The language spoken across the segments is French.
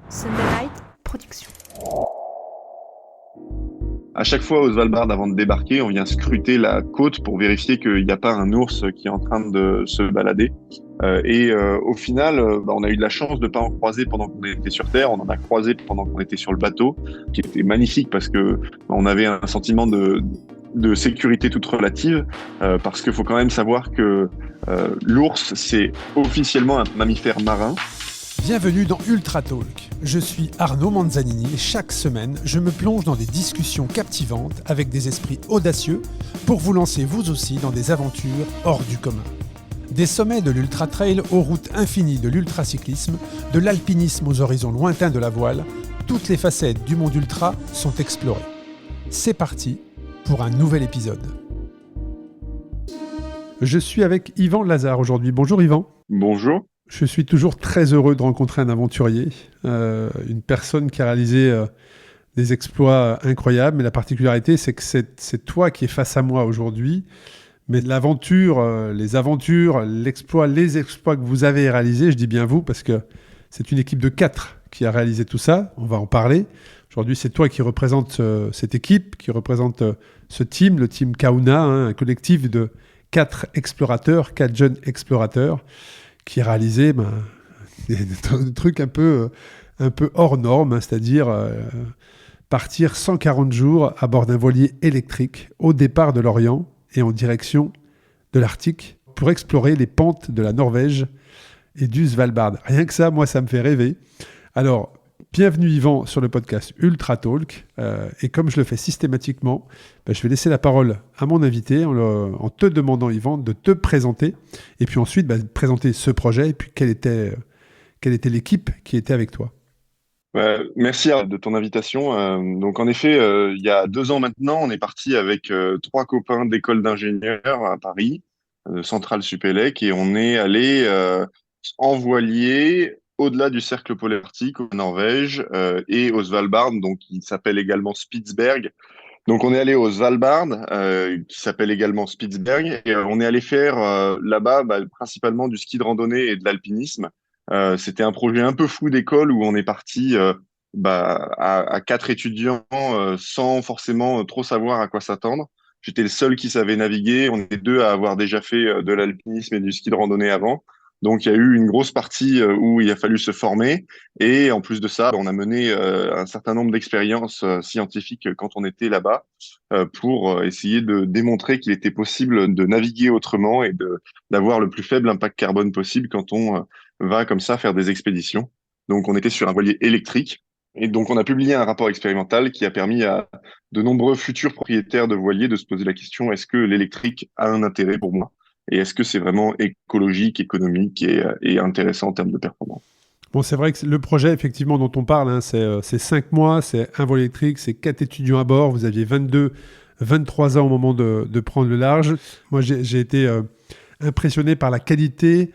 Sunday Night Production. À chaque fois au Svalbard, avant de débarquer, on vient scruter la côte pour vérifier qu'il n'y a pas un ours qui est en train de se balader. Au final, on a eu de la chance de ne pas en croiser pendant qu'on était sur Terre. On en a croisé pendant qu'on était sur le bateau, qui était magnifique parce que on avait un sentiment de sécurité toute relative, parce qu'il faut quand même savoir que l'ours, c'est officiellement un mammifère marin. Bienvenue dans Ultra Talk. Je suis Arnaud Manzanini et chaque semaine, je me plonge dans des discussions captivantes avec des esprits audacieux pour vous lancer vous aussi dans des aventures hors du commun. Des sommets de l'ultra trail aux routes infinies de l'ultracyclisme, de l'alpinisme aux horizons lointains de la voile, toutes les facettes du monde ultra sont explorées. C'est parti pour un nouvel épisode. Je suis avec Yvan Lazare aujourd'hui. Bonjour Yvan. Bonjour. Je suis toujours très heureux de rencontrer un aventurier, une personne qui a réalisé des exploits incroyables. Mais la particularité, c'est que c'est toi qui es face à moi aujourd'hui. Mais l'aventure, les aventures, les exploits que vous avez réalisés, je dis bien vous, parce que c'est une équipe de 4 qui a réalisé tout ça. On va en parler. Aujourd'hui, c'est toi qui représente cette équipe, qui représente ce team, le team Kauna, un collectif de 4 explorateurs, 4 jeunes explorateurs, qui a réalisé des trucs un peu hors norme, c'est-à-dire partir 140 jours à bord d'un voilier électrique au départ de l'Orient et en direction de l'Arctique pour explorer les pentes de la Norvège et du Svalbard. Rien que ça, moi, ça me fait rêver. Alors, bienvenue Yvan sur le podcast Ultra Talk. Et comme je le fais systématiquement, je vais laisser la parole à mon invité en te demandant, Yvan, de te présenter. Et puis ensuite, de présenter ce projet et puis quelle était l'équipe qui était avec toi. Merci de ton invitation. Donc en effet, il y a 2 ans maintenant, on est parti avec 3 copains d'école d'ingénieurs à Paris, Centrale Supélec, et on est allé en voilier au-delà du cercle polaire arctique, au Norvège et au Svalbard, donc qui s'appelle également Spitsberg. Donc on est allé au Svalbard, qui s'appelle également Spitsberg, et on est allé faire là-bas principalement du ski de randonnée et de l'alpinisme. C'était un projet un peu fou d'école où on est parti à 4 étudiants sans forcément trop savoir à quoi s'attendre. J'étais le seul qui savait naviguer. On est 2 à avoir déjà fait de l'alpinisme et du ski de randonnée avant. Donc il y a eu une grosse partie où il a fallu se former. Et en plus de ça, on a mené un certain nombre d'expériences scientifiques quand on était là-bas pour essayer de démontrer qu'il était possible de naviguer autrement et d'avoir le plus faible impact carbone possible quand on va comme ça faire des expéditions. Donc on était sur un voilier électrique et donc on a publié un rapport expérimental qui a permis à de nombreux futurs propriétaires de voiliers de se poser la question, est-ce que l'électrique a un intérêt pour moi? Et est-ce que c'est vraiment écologique, économique et intéressant en termes de performance? Bon, c'est vrai que le projet, effectivement, dont on parle, c'est 5 mois, c'est un vol électrique, c'est 4 étudiants à bord. Vous aviez 22, 23 ans au moment de prendre le large. Moi, j'ai été impressionné par la qualité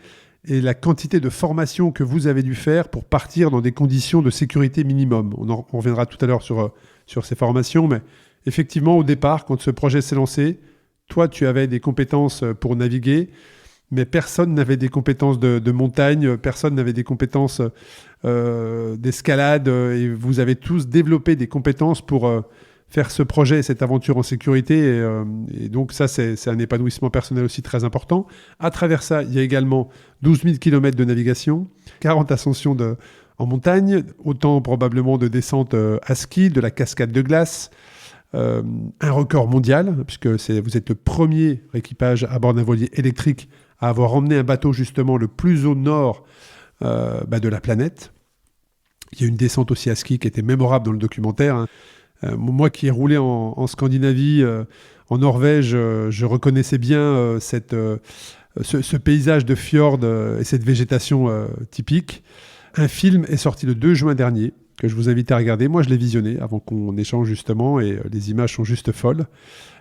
et la quantité de formation que vous avez dû faire pour partir dans des conditions de sécurité minimum. On reviendra tout à l'heure sur ces formations, mais effectivement, au départ, quand ce projet s'est lancé, toi, tu avais des compétences pour naviguer, mais personne n'avait des compétences de montagne, personne n'avait des compétences d'escalade, et vous avez tous développé des compétences pour faire ce projet, cette aventure en sécurité, et donc ça, c'est un épanouissement personnel aussi très important. À travers ça, il y a également 12 000 km de navigation, 40 ascensions en montagne, autant probablement de descentes à ski, de la cascade de glace, un record mondial, puisque vous êtes le premier équipage à bord d'un voilier électrique à avoir emmené un bateau justement le plus au nord de la planète. Il y a une descente aussi à ski qui était mémorable dans le documentaire, hein. Moi qui ai roulé en Scandinavie, en Norvège, je reconnaissais bien ce paysage de fjord et cette végétation typique. Un film est sorti le 2 juin dernier, que je vous invite à regarder. Moi, je l'ai visionné avant qu'on échange justement, et les images sont juste folles.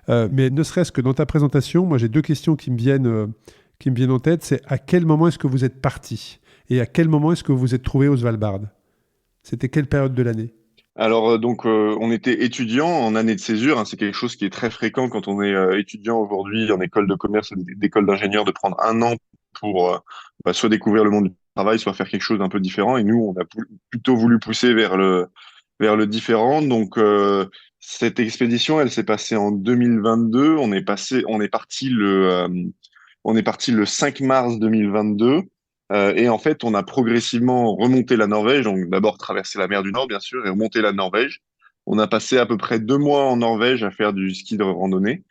Mais ne serait-ce que dans ta présentation, moi j'ai 2 questions qui me viennent en tête. C'est à quel moment est-ce que vous êtes parti? Et à quel moment est-ce que vous vous êtes trouvé au Svalbard? C'était quelle période de l'année? Alors on était étudiants en année de césure, hein. C'est quelque chose qui est très fréquent quand on est étudiant aujourd'hui en école de commerce ou d'école d'ingénieur, de prendre un an pour soit découvrir le monde travail, soit faire quelque chose d'un peu différent. Et nous, on a plutôt voulu pousser vers le différent. Donc, cette expédition, elle s'est passée en 2022. On est parti le 5 mars 2022. Et en fait, on a progressivement remonté la Norvège. Donc, d'abord traversé la mer du Nord, bien sûr, et remonté la Norvège. On a passé à peu près 2 mois en Norvège à faire du ski de randonnée.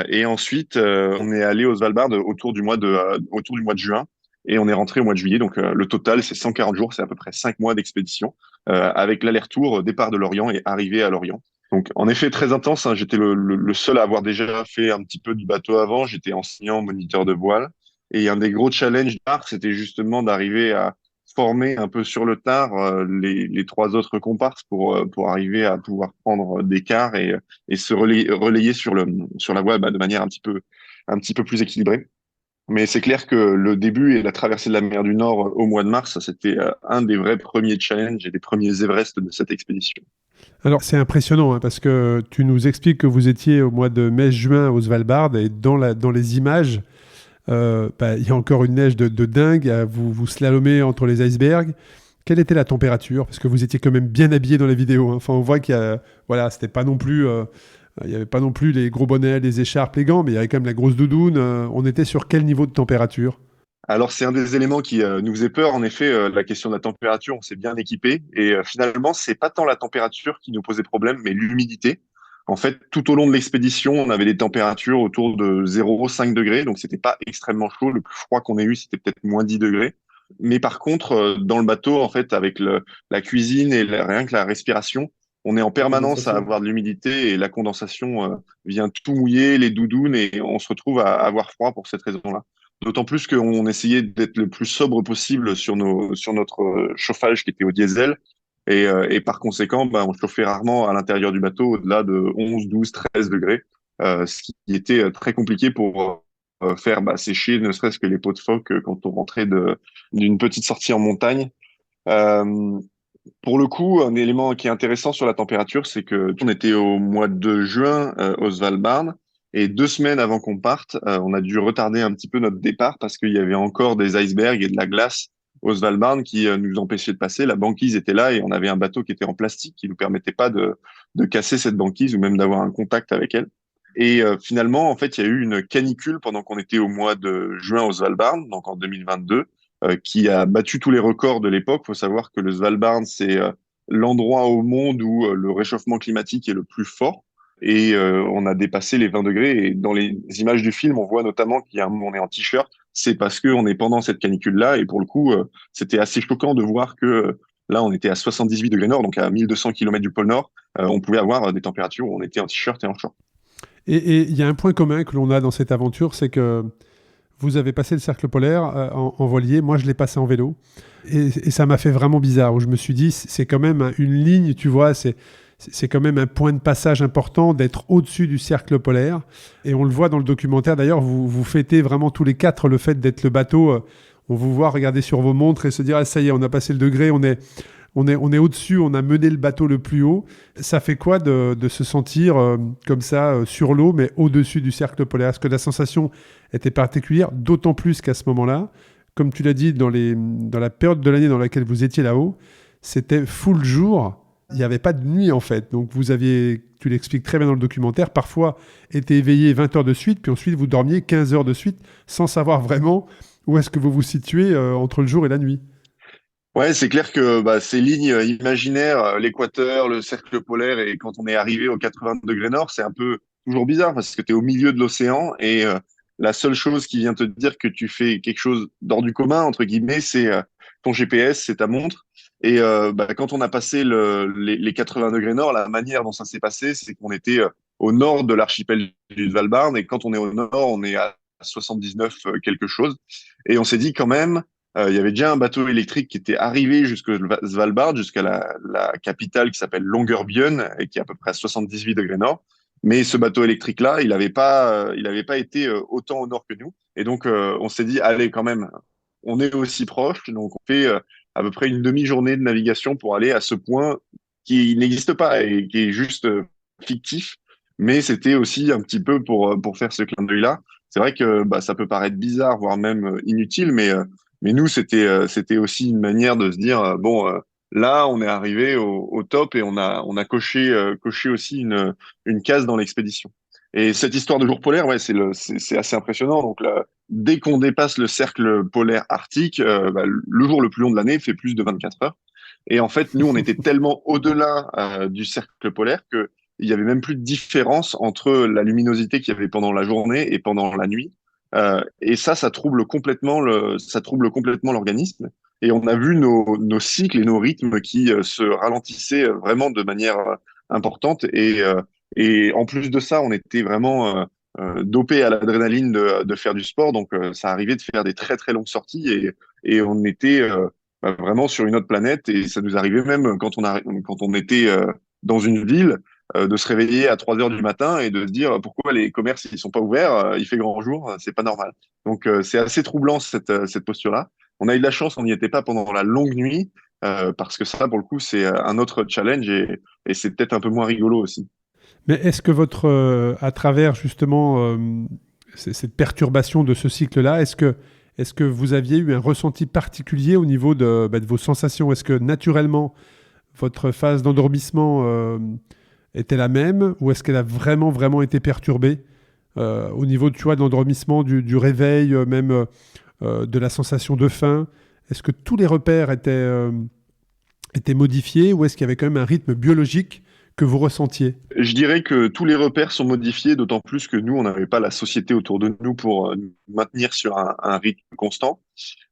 Et ensuite, on est allé au Svalbard autour du mois de juin. Et on est rentré au mois de juillet. Donc, le total, c'est 140 jours. C'est à peu près 5 mois d'expédition, avec l'aller-retour, départ de Lorient et arrivée à Lorient. Donc, en effet, très intense, hein. J'étais le seul à avoir déjà fait un petit peu du bateau avant. J'étais enseignant, moniteur de voile. Et un des gros challenges d'art, c'était justement d'arriver à former un peu sur le tard les trois autres comparses pour arriver à pouvoir prendre des quarts et se relayer sur la voie de manière un petit peu plus équilibrée. Mais c'est clair que le début et la traversée de la mer du Nord au mois de mars, c'était un des vrais premiers challenges et des premiers Everest de cette expédition. Alors, c'est impressionnant, hein, parce que tu nous expliques que vous étiez au mois de mai-juin au Svalbard et dans les images, il y a encore une neige de dingue. Vous slalomez entre les icebergs. Quelle était la température? Parce que vous étiez quand même bien habillé dans la vidéo, hein. Enfin, on voit voilà, c'était pas non plus, il n'y avait pas non plus les gros bonnets, les écharpes, les gants, mais il y avait quand même la grosse doudoune. On était sur quel niveau de température? Alors, c'est un des éléments qui nous faisait peur. En effet, la question de la température, on s'est bien équipé. Et finalement, c'est pas tant la température qui nous posait problème, mais l'humidité. En fait, tout au long de l'expédition, on avait des températures autour de 0,5 degrés. Donc, c'était pas extrêmement chaud. Le plus froid qu'on ait eu, c'était peut-être moins 10 degrés. Mais par contre, dans le bateau, en fait, avec la cuisine et rien que la respiration, on est en La permanence à condensation. avoir de l'humidité et la condensation vient tout mouiller, les doudounes, et on se retrouve à avoir froid pour cette raison-là. D'autant plus qu'on essayait d'être le plus sobre possible sur notre chauffage qui était au diesel. Et par conséquent, on chauffait rarement à l'intérieur du bateau au-delà de 11, 12, 13 degrés, ce qui était très compliqué pour faire sécher ne serait-ce que les peaux de phoque quand on rentrait d'une petite sortie en montagne. Euh, pour le coup, un élément qui est intéressant sur la température, c'est que on était au mois de juin au Svalbard et 2 semaines avant qu'on parte, on a dû retarder un petit peu notre départ parce qu'il y avait encore des icebergs et de la glace au Svalbard qui nous empêchaient de passer. La banquise était là et on avait un bateau qui était en plastique qui nous permettait pas de casser cette banquise ou même d'avoir un contact avec elle. Et finalement, en fait, il y a eu une canicule pendant qu'on était au mois de juin au Svalbard, donc en 2022, qui a battu tous les records de l'époque. Il faut savoir que le Svalbard, c'est l'endroit au monde où le réchauffement climatique est le plus fort. Et on a dépassé les 20 degrés. Et dans les images du film, on voit notamment on est en t-shirt. C'est parce qu'on est pendant cette canicule-là. Et pour le coup, c'était assez choquant de voir que là, on était à 78 degrés nord, donc à 1200 km du pôle Nord. On pouvait avoir des températures où on était en t-shirt et en short. Et il y a un point commun que l'on a dans cette aventure, c'est que vous avez passé le cercle polaire en voilier. Moi, je l'ai passé en vélo. Et ça m'a fait vraiment bizarre, où je me suis dit, c'est quand même une ligne, tu vois, c'est quand même un point de passage important d'être au-dessus du cercle polaire. Et on le voit dans le documentaire. D'ailleurs, vous fêtez vraiment tous les quatre le fait d'être le bateau. On vous voit regarder sur vos montres et se dire, ah, ça y est, on a passé le degré, on est au-dessus, on a mené le bateau le plus haut. Ça fait quoi de se sentir comme ça sur l'eau, mais au-dessus du cercle polaire? Est-ce que la sensation était particulière, d'autant plus qu'à ce moment-là, comme tu l'as dit, dans la période de l'année dans laquelle vous étiez là-haut, c'était full jour. Il n'y avait pas de nuit en fait. Donc vous aviez, tu l'expliques très bien dans le documentaire, parfois été éveillé 20 heures de suite, puis ensuite vous dormiez 15 heures de suite sans savoir vraiment où est-ce que vous vous situez entre le jour et la nuit. Ouais, c'est clair que ces lignes imaginaires, l'équateur, le cercle polaire, et quand on est arrivé aux 80 degrés nord, c'est un peu toujours bizarre parce que tu es au milieu de l'océan et la seule chose qui vient te dire que tu fais quelque chose d'hors du commun, entre guillemets, c'est ton GPS, c'est ta montre. Et quand on a passé les 80 degrés nord, la manière dont ça s'est passé, c'est qu'on était au nord de l'archipel du Svalbard et quand on est au nord, on est à 79 quelque chose. Et on s'est dit quand même, il y avait déjà un bateau électrique qui était arrivé jusqu'au Svalbard, jusqu'à la capitale qui s'appelle Longyearbyen et qui est à peu près à 78 degrés nord. Mais ce bateau électrique-là, il avait pas été autant au nord que nous. Et donc, on s'est dit, allez, quand même, on est aussi proche. Donc, on fait à peu près une demi-journée de navigation pour aller à ce point qui n'existe pas et qui est juste fictif. Mais c'était aussi un petit peu pour faire ce clin d'œil-là. C'est vrai que ça peut paraître bizarre, voire même inutile, mais Mais nous, c'était aussi une manière de se dire, bon, là, on est arrivé au top et on a coché aussi une case dans l'expédition. Et cette histoire de jour polaire, ouais, c'est assez impressionnant. Donc là, dès qu'on dépasse le cercle polaire arctique, bah, le jour le plus long de l'année fait plus de 24 heures. Et en fait, nous, on était tellement au-delà du cercle polaire que il y avait même plus de différence entre la luminosité qu'il y avait pendant la journée et pendant la nuit. Et ça ça trouble complètement l'organisme. Et on a vu nos cycles et nos rythmes qui se ralentissaient vraiment de manière importante. Et en plus de ça, on était vraiment dopé à l'adrénaline de faire du sport. Donc, ça arrivait de faire des très, très longues sorties et on était vraiment sur une autre planète. Et ça nous arrivait même quand on était dans une ville de se réveiller à 3 heures du matin et de se dire pourquoi les commerces ils sont pas ouverts, il fait grand jour, c'est pas normal. Donc c'est assez troublant cette posture-là. On a eu de la chance, on n'y était pas pendant la longue nuit parce que ça pour le coup c'est un autre challenge et c'est peut-être un peu moins rigolo aussi. Mais est-ce que à travers justement cette perturbation de ce cycle-là, est-ce que vous aviez eu un ressenti particulier au niveau de vos sensations? Est-ce que naturellement, votre phase d'endormissement était la même ou est-ce qu'elle a vraiment, vraiment été perturbée au niveau, tu vois, de l'endormissement, du réveil, même de la sensation de faim? Est-ce que tous les repères étaient modifiés ou est-ce qu'il y avait quand même un rythme biologique que vous ressentiez? Je dirais que tous les repères sont modifiés, d'autant plus que nous, on n'avait pas la société autour de nous pour nous maintenir sur un rythme constant.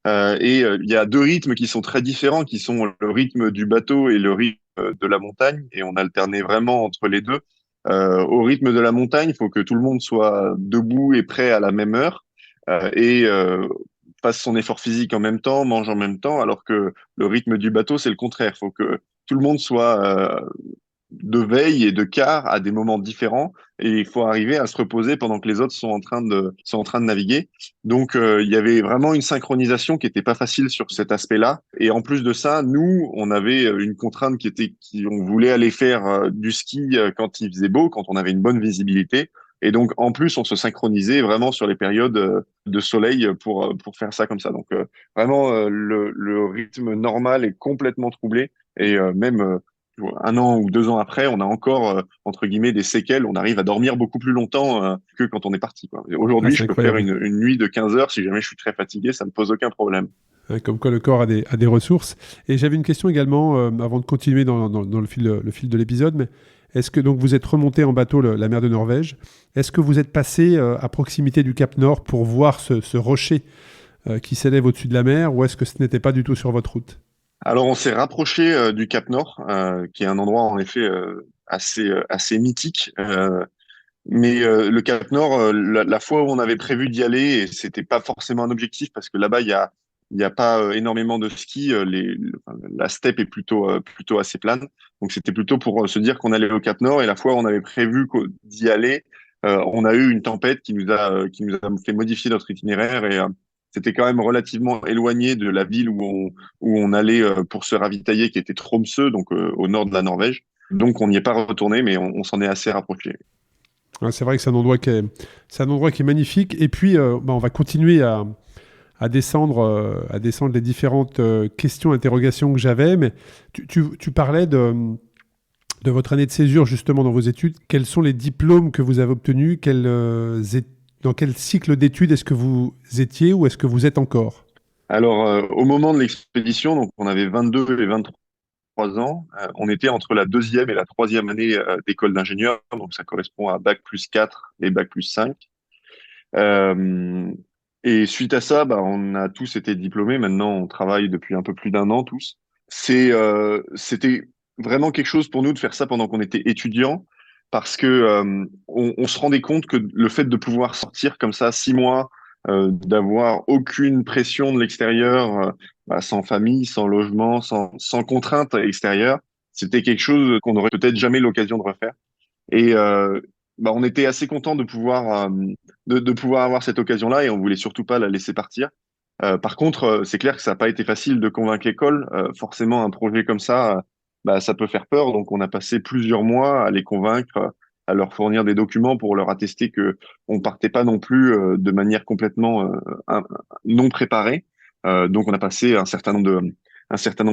Il y a deux rythmes qui sont très différents, qui sont le rythme du bateau et le rythme de la montagne, et on alternait vraiment entre les deux. Au rythme de la montagne, il faut que tout le monde soit debout et prêt à la même heure et fasse son effort physique en même temps, mange en même temps, alors que le rythme du bateau, c'est le contraire. Il faut que tout le monde soit de veille et de quart à des moments différents et il faut arriver à se reposer pendant que les autres sont en train de naviguer. Donc il y avait vraiment une synchronisation qui était pas facile sur cet aspect-là. Et en plus de ça, nous, on avait une contrainte qui on voulait aller faire du ski quand il faisait beau, quand on avait une bonne visibilité. Et donc en plus, on se synchronisait vraiment sur les périodes de soleil pour faire ça comme ça. Donc vraiment le rythme normal est complètement troublé et même 1 an ou 2 ans après, on a encore, entre guillemets, des séquelles. On arrive à dormir beaucoup plus longtemps que quand on est parti, quoi. Ah, Aujourd'hui, c'est je peux faire incroyable. une nuit de 15 heures si jamais je suis très fatigué, ça ne me pose aucun problème. Comme quoi le corps a des ressources. Et j'avais une question également, avant de continuer dans le fil de l'épisode, mais est-ce que donc vous êtes remonté en bateau la mer de Norvège? Est-ce que vous êtes passé à proximité du Cap Nord pour voir ce rocher qui s'élève au-dessus de la mer, ou est-ce que ce n'était pas du tout sur votre route? Alors, on s'est rapproché du Cap Nord, qui est un endroit en effet assez mythique. Mais le Cap Nord, la fois où on avait prévu d'y aller, et c'était pas forcément un objectif parce que là-bas il y a pas énormément de ski. Enfin, la steppe est plutôt assez plane, donc c'était plutôt pour se dire qu'on allait au Cap Nord. Et la fois où on avait prévu d'y aller, on a eu une tempête qui nous a fait modifier notre itinéraire et c'était quand même relativement éloigné de la ville où on allait pour se ravitailler, qui était Tromsø, donc au nord de la Norvège. Donc on n'y est pas retourné, mais on s'en est assez rapproché. Ouais, c'est vrai que c'est un endroit qui est magnifique. Et puis, on va continuer à descendre les différentes questions, interrogations que j'avais. Mais tu parlais de votre année de césure justement dans vos études. Quels sont les diplômes que vous avez obtenus? Dans quel cycle d'études est-ce que vous étiez ou est-ce que vous êtes encore? Alors, au moment de l'expédition, donc on avait 22 et 23 ans, on était entre la deuxième et la troisième année d'école d'ingénieur, donc ça correspond à bac plus 4 et bac plus 5. Euh, et suite à ça, bah, on a tous été diplômés. Maintenant, on travaille depuis un peu plus d'1 an tous. C'était vraiment quelque chose pour nous de faire ça pendant qu'on était étudiants, parce que on se rendait compte que le fait de pouvoir sortir comme ça 6 mois, d'avoir aucune pression de l'extérieur, bah, sans famille, sans logement, sans contrainte extérieure, c'était quelque chose qu'on n'aurait peut-être jamais l'occasion de refaire. Et bah, on était assez content de pouvoir avoir cette occasion-là et on voulait surtout pas la laisser partir. Par contre, c'est clair que ça n'a pas été facile de convaincre l'école. Forcément, un projet comme ça, bah, ça peut faire peur. Donc, on a passé plusieurs mois à les convaincre, à leur fournir des documents pour leur attester que on partait pas non plus de manière complètement non préparée. Donc on a passé un certain nombre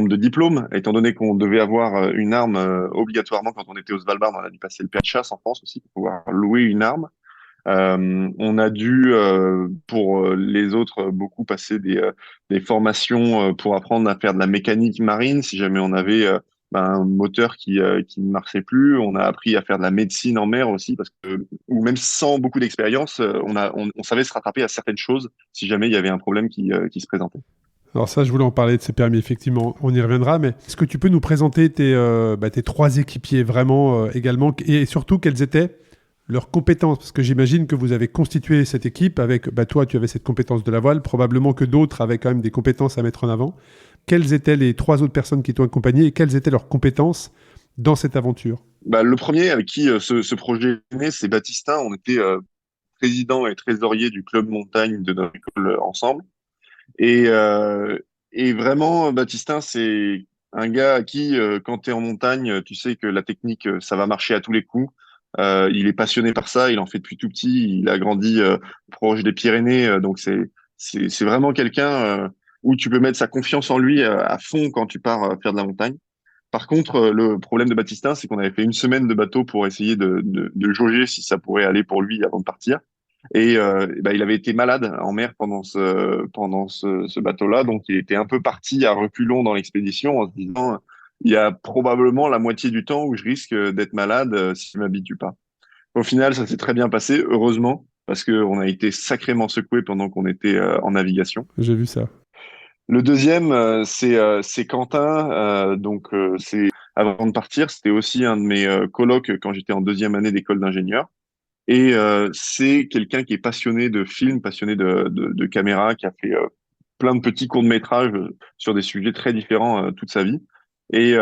de diplômes, étant donné qu'on devait avoir une arme obligatoirement quand on était au Svalbard. On a dû passer le permis de chasse en France aussi pour pouvoir louer une arme. On a dû, pour les autres, beaucoup passer des formations pour apprendre à faire de la mécanique marine si jamais on avait un moteur qui ne marchait plus. On a appris à faire de la médecine en mer aussi, parce que, ou même sans beaucoup d'expérience, on savait se rattraper à certaines choses si jamais il y avait un problème qui se présentait. Alors ça, je voulais en parler de ces permis, effectivement, on y reviendra, mais est-ce que tu peux nous présenter tes 3 équipiers vraiment également, et surtout quelles étaient leurs compétences? Parce que j'imagine que vous avez constitué cette équipe avec, toi tu avais cette compétence de la voile, probablement que d'autres avaient quand même des compétences à mettre en avant. Quelles étaient les 3 autres personnes qui t'ont accompagné et quelles étaient leurs compétences dans cette aventure? Le premier avec qui ce projet est né, c'est Baptistin. On était président et trésorier du club montagne de notre école ensemble. Et, euh, et vraiment, Baptistin, c'est un gars à qui, quand tu es en montagne, tu sais que la technique, ça va marcher à tous les coups. Il est passionné par ça, il en fait depuis tout petit, il a grandi proche des Pyrénées, donc c'est vraiment quelqu'un où tu peux mettre sa confiance en lui à fond quand tu pars faire de la montagne. Par contre, le problème de Baptistin, c'est qu'on avait fait une semaine de bateau pour essayer de jauger si ça pourrait aller pour lui avant de partir. Il avait été malade en mer pendant ce bateau-là, donc il était un peu parti à reculons dans l'expédition en se disant il y a probablement la moitié du temps où je risque d'être malade si je m'habitue pas. Au final, ça s'est très bien passé, heureusement, parce qu'on a été sacrément secoués pendant qu'on était en navigation. J'ai vu ça. Le deuxième, c'est Quentin. C'est avant de partir, c'était aussi un de mes colocs quand j'étais en deuxième année d'école d'ingénieur. Et c'est quelqu'un qui est passionné de films, passionné de caméra, qui a fait plein de petits courts-métrages sur des sujets très différents toute sa vie. Et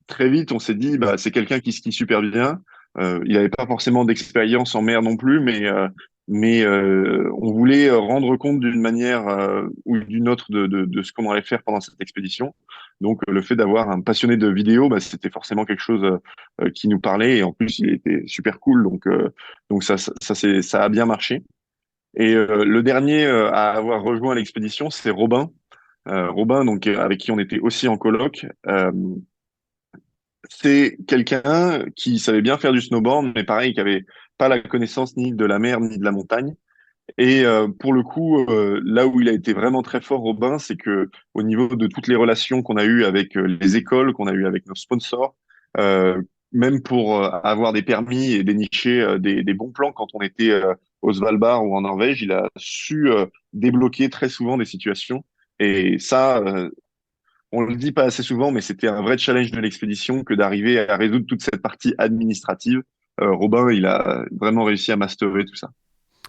très vite, on s'est dit, c'est quelqu'un qui skie super bien. Il n'avait pas forcément d'expérience en mer non plus, mais on voulait rendre compte d'une manière ou d'une autre de ce qu'on allait faire pendant cette expédition. Donc, le fait d'avoir un passionné de vidéo, c'était forcément quelque chose qui nous parlait. Et en plus, il était super cool. Donc ça a bien marché. Et le dernier à avoir rejoint l'expédition, c'est Robin. Robin, donc avec qui on était aussi en coloc. C'est quelqu'un qui savait bien faire du snowboard, mais pareil, qui avait pas la connaissance ni de la mer ni de la montagne. Et pour le coup, là où il a été vraiment très fort, Robin, c'est que au niveau de toutes les relations qu'on a eues avec les écoles, qu'on a eues avec nos sponsors, euh, même pour avoir des permis et dénicher des bons plans quand on était au Svalbard ou en Norvège, il a su débloquer très souvent des situations. Et ça, on le dit pas assez souvent, mais c'était un vrai challenge de l'expédition que d'arriver à résoudre toute cette partie administrative. Robin, il a vraiment réussi à masterer tout ça.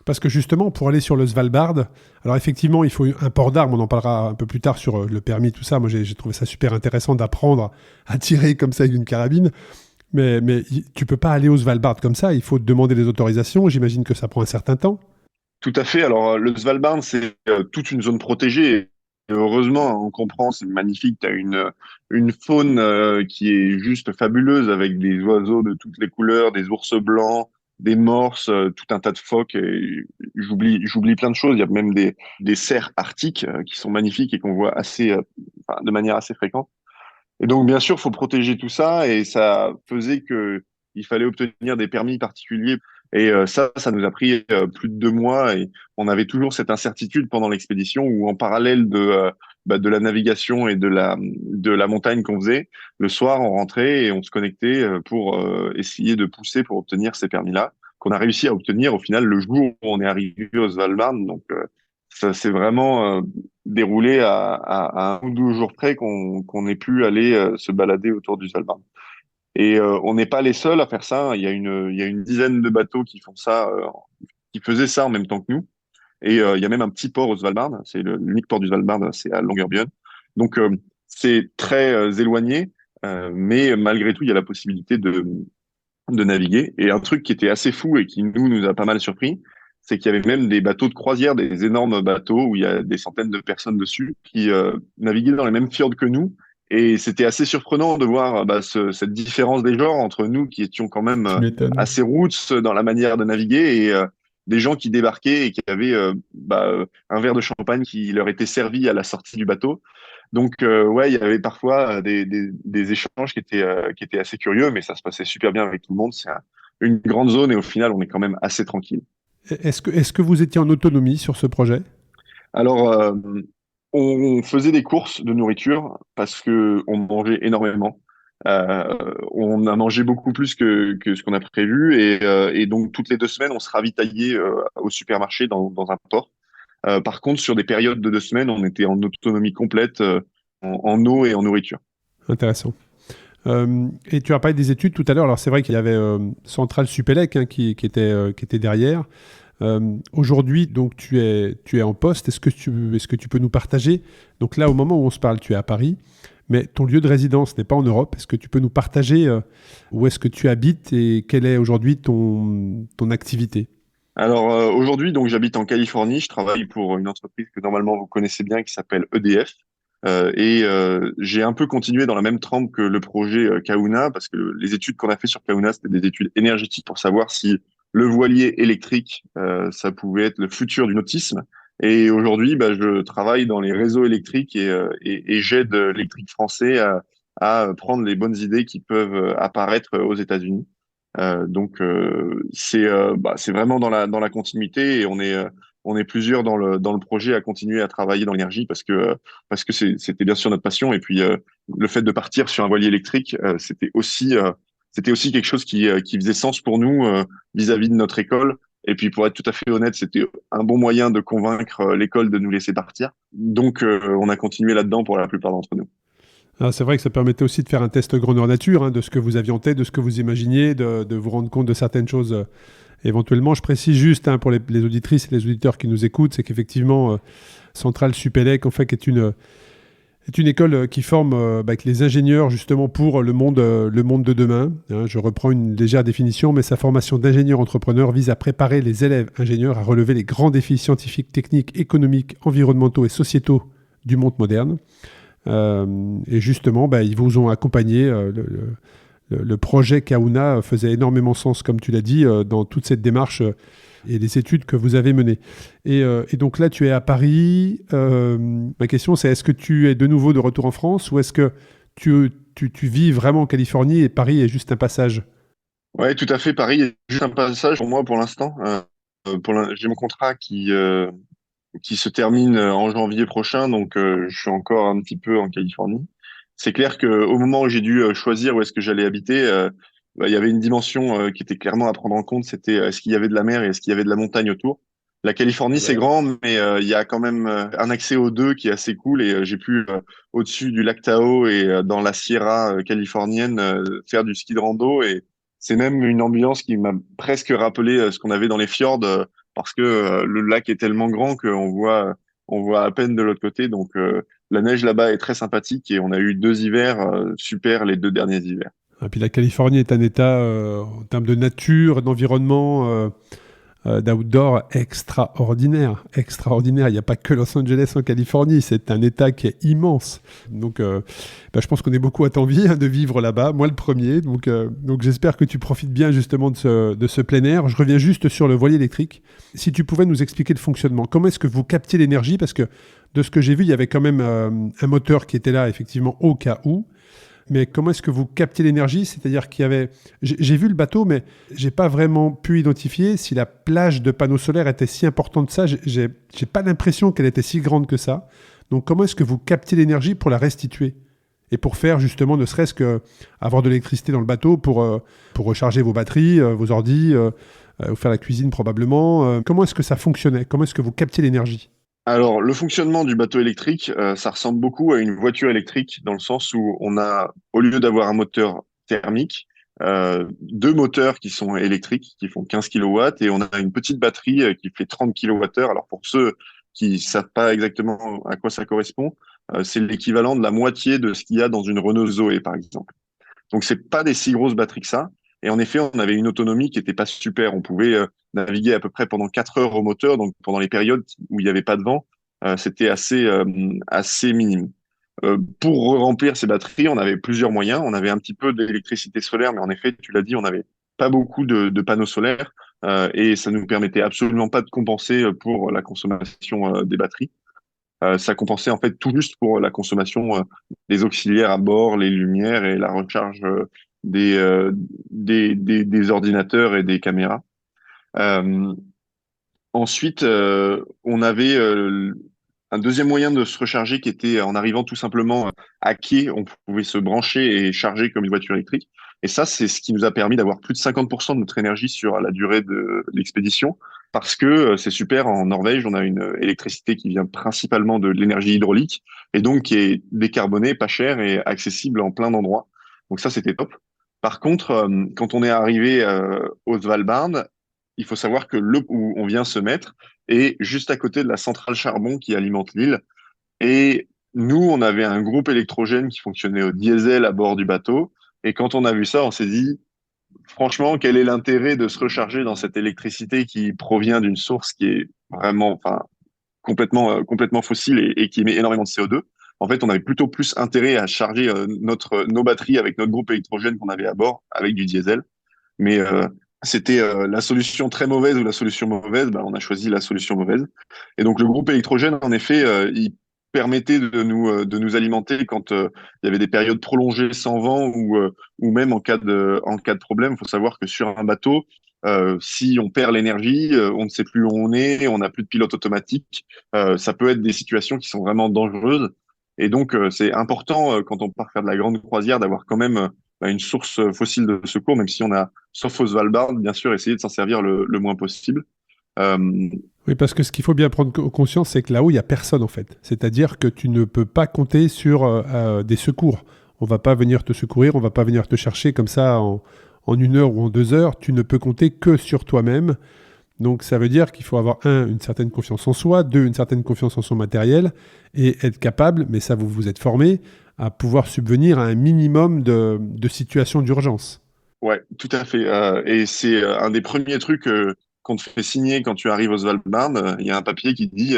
Parce que justement, pour aller sur le Svalbard, alors effectivement, il faut un port d'armes, on en parlera un peu plus tard sur le permis, tout ça. Moi, j'ai trouvé ça super intéressant d'apprendre à tirer comme ça avec une carabine. Mais tu peux pas aller au Svalbard comme ça, il faut demander des autorisations. J'imagine que ça prend un certain temps. Tout à fait. Alors, le Svalbard, c'est toute une zone protégée. Et heureusement, on comprend, c'est magnifique. Tu as une faune qui est juste fabuleuse avec des oiseaux de toutes les couleurs, des ours blancs, des morses, tout un tas de phoques. Et j'oublie plein de choses. Il y a même des cerfs arctiques qui sont magnifiques et qu'on voit de manière assez fréquente. Et donc, bien sûr, faut protéger tout ça, et ça faisait que il fallait obtenir des permis particuliers. Et ça nous a pris plus de 2 mois, et on avait toujours cette incertitude pendant l'expédition où, en parallèle de la navigation et de la montagne qu'on faisait, le soir, on rentrait et on se connectait pour essayer de pousser pour obtenir ces permis-là, qu'on a réussi à obtenir au final le jour où on est arrivé au Svalbard. Donc, ça s'est vraiment déroulé à 1 ou 2 jours près qu'on ait pu aller se balader autour du Svalbard. Et on n'est pas les seuls à faire ça. Il y a une dizaine de bateaux qui font ça, qui faisaient ça en même temps que nous. Et il y a même un petit port au Svalbard. C'est l'unique port du Svalbard, c'est à Longyearbyen. Donc c'est très éloigné, mais malgré tout, il y a la possibilité de naviguer. Et un truc qui était assez fou et qui nous a pas mal surpris, c'est qu'il y avait même des bateaux de croisière, des énormes bateaux où il y a des centaines de personnes dessus qui naviguaient dans les mêmes fjords que nous. Et c'était assez surprenant de voir cette différence des genres entre nous qui étions quand même Tu m'étonnes. assez roots dans la manière de naviguer des gens qui débarquaient et qui avaient un verre de champagne qui leur était servi à la sortie du bateau. Donc, ouais, il y avait parfois des échanges qui étaient assez curieux, mais ça se passait super bien avec tout le monde. Une grande zone et au final, on est quand même assez tranquille. Est-ce que vous étiez en autonomie sur ce projet? Alors, on faisait des courses de nourriture parce que on mangeait énormément. On a mangé beaucoup plus que ce qu'on a prévu et donc toutes les 2 semaines, on se ravitaillait au supermarché dans un port. Par contre, sur des périodes de 2 semaines, on était en autonomie complète en eau et en nourriture. Intéressant. Et tu as parlé des études tout à l'heure. Alors c'est vrai qu'il y avait Centrale Supélec qui était derrière. Aujourd'hui, donc tu es en poste. Est-ce que tu peux nous partager? Donc là, au moment où on se parle, tu es à Paris, mais ton lieu de résidence n'est pas en Europe. Est-ce que tu peux nous partager où est-ce que tu habites et quelle est aujourd'hui ton activité? Alors aujourd'hui, donc j'habite en Californie. Je travaille pour une entreprise que normalement vous connaissez bien qui s'appelle EDF. J'ai un peu continué dans la même trempe que le projet Kahuna parce que les études qu'on a fait sur Kahuna, c'était des études énergétiques pour savoir si le voilier électrique, ça pouvait être le futur du nautisme. Et aujourd'hui, je travaille dans les réseaux électriques et j'aide l'électrique français à prendre les bonnes idées qui peuvent apparaître aux États-Unis. C'est vraiment dans la continuité et on est plusieurs dans le projet à continuer à travailler dans l'énergie parce que c'était bien sûr notre passion et puis le fait de partir sur un voilier électrique c'était aussi quelque chose qui faisait sens pour nous vis-à-vis de notre école. Et puis pour être tout à fait honnête, c'était un bon moyen de convaincre l'école de nous laisser partir. Donc on a continué là-dedans pour la plupart d'entre nous. Ah, c'est vrai que ça permettait aussi de faire un test grandeur nature, hein, de ce que vous aviez en tête, de ce que vous imaginiez, de vous rendre compte de certaines choses éventuellement. Je précise juste pour les auditrices et les auditeurs qui nous écoutent, c'est qu'effectivement, Centrale Supélec, en fait, est une école qui forme avec les ingénieurs justement pour le monde de demain. Hein. Je reprends une légère définition, mais sa formation d'ingénieur entrepreneur vise à préparer les élèves ingénieurs à relever les grands défis scientifiques, techniques, économiques, environnementaux et sociétaux du monde moderne. Et justement, ils vous ont accompagné. Le projet Kahuna faisait énormément sens, comme tu l'as dit, dans toute cette démarche et les études que vous avez menées. Et donc là, tu es à Paris. Ma question, c'est est-ce que tu es de nouveau de retour en France ou est-ce que tu vis vraiment en Californie et Paris est juste un passage? Ouais, tout à fait. Paris est juste un passage pour moi pour l'instant. J'ai mon contrat qui se termine en janvier prochain, donc je suis encore un petit peu en Californie. C'est clair que au moment où j'ai dû choisir où est-ce que j'allais habiter, il y avait une dimension qui était clairement à prendre en compte, c'était est-ce qu'il y avait de la mer et est-ce qu'il y avait de la montagne autour. La Californie, c'est grand, mais il y a quand même un accès aux deux qui est assez cool et j'ai pu au-dessus du lac Tahoe et dans la Sierra californienne faire du ski de rando et c'est même une ambiance qui m'a presque rappelé ce qu'on avait dans les fjords parce que le lac est tellement grand on voit à peine de l'autre côté. Donc la neige là-bas est très sympathique et on a eu 2 hivers super les 2 derniers hivers. Et puis la Californie est un état en termes de nature, d'environnement, d'outdoor extraordinaire. Extraordinaire. Il n'y a pas que Los Angeles en Californie. C'est un état qui est immense. Donc, je pense qu'on est beaucoup à t'envier de vivre là-bas. Moi, le premier. Donc j'espère que tu profites bien justement de ce plein air. Je reviens juste sur le voilier électrique. Si tu pouvais nous expliquer le fonctionnement. Comment est-ce que vous captiez l'énergie? Parce que de ce que j'ai vu, il y avait quand même un moteur qui était là, effectivement, au cas où. Mais comment est-ce que vous captiez l'énergie? C'est-à-dire qu'il y avait... J'ai vu le bateau, mais j'ai pas vraiment pu identifier si la plage de panneaux solaires était si importante que ça. J'ai pas l'impression qu'elle était si grande que ça. Donc comment est-ce que vous captiez l'énergie pour la restituer? Et pour faire justement, ne serait-ce que avoir de l'électricité dans le bateau pour recharger vos batteries, vos ordis, ou faire la cuisine probablement. Comment est-ce que ça fonctionnait? Comment est-ce que vous captiez l'énergie? Alors, le fonctionnement du bateau électrique, ça ressemble beaucoup à une voiture électrique dans le sens où on a, au lieu d'avoir un moteur thermique, 2 moteurs qui sont électriques, qui font 15 kilowatts, et on a une petite batterie qui fait 30 kilowattheures. Alors, pour ceux qui savent pas exactement à quoi ça correspond, c'est l'équivalent de la moitié de ce qu'il y a dans une Renault Zoé, par exemple. Donc, c'est pas des si grosses batteries que ça. Et en effet, on avait une autonomie qui était pas super. On pouvait naviguer à peu près pendant 4 heures au moteur. Donc, pendant les périodes où il n'y avait pas de vent, c'était assez minime. Pour remplir ces batteries, on avait plusieurs moyens. On avait un petit peu d'électricité solaire, mais en effet, tu l'as dit, on n'avait pas beaucoup de panneaux solaires. et ça nous permettait absolument pas de compenser pour la consommation des batteries. Ça compensait en fait tout juste pour la consommation des auxiliaires à bord, les lumières et la recharge des, euh, des ordinateurs et des caméras. Euh, Ensuite, on avait un deuxième moyen de se recharger qui était en arrivant tout simplement à quai, on pouvait se brancher et charger comme une voiture électrique. Et ça, c'est ce qui nous a permis d'avoir plus de 50% de notre énergie sur la durée de l'expédition, parce que c'est super, en Norvège, on a une électricité qui vient principalement de l'énergie hydraulique, et donc qui est décarbonée, pas chère et accessible en plein d'endroits. Donc ça, c'était top. Par contre, quand on est arrivé au Svalbard, il faut savoir que le où on vient se mettre est juste à côté de la centrale charbon qui alimente l'île. Et nous, on avait un groupe électrogène qui fonctionnait au diesel à bord du bateau. Et quand on a vu ça, on s'est dit, franchement, quel est l'intérêt de se recharger dans cette électricité qui provient d'une source qui est vraiment, enfin, complètement fossile et qui émet énormément de CO2. En fait, on avait plutôt plus intérêt à charger nos batteries avec notre groupe électrogène qu'on avait à bord avec du diesel. Mais c'était la solution très mauvaise ou la solution mauvaise, bah, on a choisi la solution mauvaise. Et donc le groupe électrogène, en effet, il permettait de nous alimenter quand il y avait des périodes prolongées sans vent ou même en cas de problème. Il faut savoir que sur un bateau, si on perd l'énergie, on ne sait plus où on est, on n'a plus de pilote automatique. Ça peut être des situations qui sont vraiment dangereuses. Et donc c'est important quand on part faire de la grande croisière d'avoir quand même une source fossile de secours, même si on a, sauf au Svalbard, bien sûr, essayer de s'en servir le moins possible. Euh, Oui, parce que ce qu'il faut bien prendre conscience, c'est que là-haut, il n'y a personne en fait. C'est-à-dire que tu ne peux pas compter sur des secours. On va pas venir te secourir, on va pas venir te chercher comme ça en 1 heure ou en 2 heures. Tu ne peux compter que sur toi-même. Donc ça veut dire qu'il faut avoir, une certaine confiance en soi, deux, une certaine confiance en son matériel, et être capable, mais ça vous êtes formé, à pouvoir subvenir à un minimum de situations d'urgence. ouais, tout à fait. Et c'est un des premiers trucs qu'on te fait signer quand tu arrives au Svalbard. Il y a un papier qui dit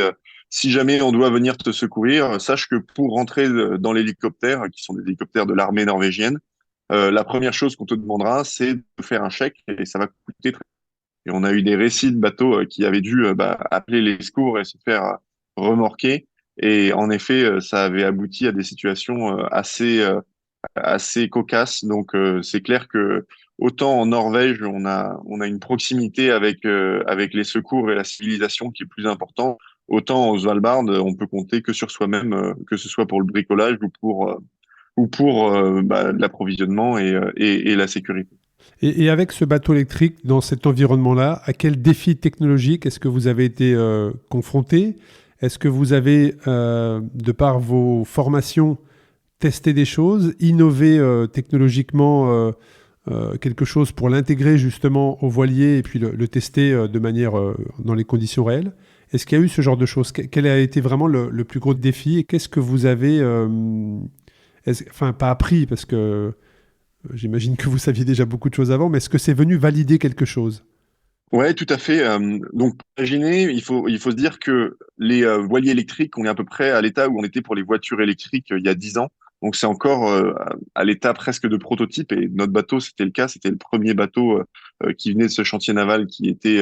si jamais on doit venir te secourir, sache que pour rentrer dans l'hélicoptère, qui sont des hélicoptères de l'armée norvégienne, la première chose qu'on te demandera, c'est de faire un chèque et ça va coûter très. Et on a eu des récits de bateaux qui avaient dû appeler les secours et se faire remorquer. Et en effet, ça avait abouti à des situations assez cocasses. Donc, c'est clair que autant en Norvège, on a une proximité avec les secours et la civilisation qui est plus importante, autant au Svalbard, on peut compter que sur soi-même, que ce soit pour le bricolage ou pour l'approvisionnement et la sécurité. Et avec ce bateau électrique, dans cet environnement-là, à quel défi technologique est-ce que vous avez été confronté? Est-ce que vous avez, de par vos formations, testé des choses, innové technologiquement quelque chose pour l'intégrer justement au voilier et puis le tester de manière dans les conditions réelles? Est-ce qu'il y a eu ce genre de choses? Quel a été vraiment le plus gros défi et qu'est-ce que vous avez, enfin pas appris parce que j'imagine que vous saviez déjà beaucoup de choses avant, mais est-ce que c'est venu valider quelque chose? Ouais, tout à fait. Donc, imaginez, il faut se dire que les voiliers électriques, on est à peu près à l'état où on était pour les voitures électriques il y a 10 ans. Donc, c'est encore à l'état presque de prototype. Et notre bateau, c'était le cas. C'était le premier bateau qui venait de ce chantier naval qui était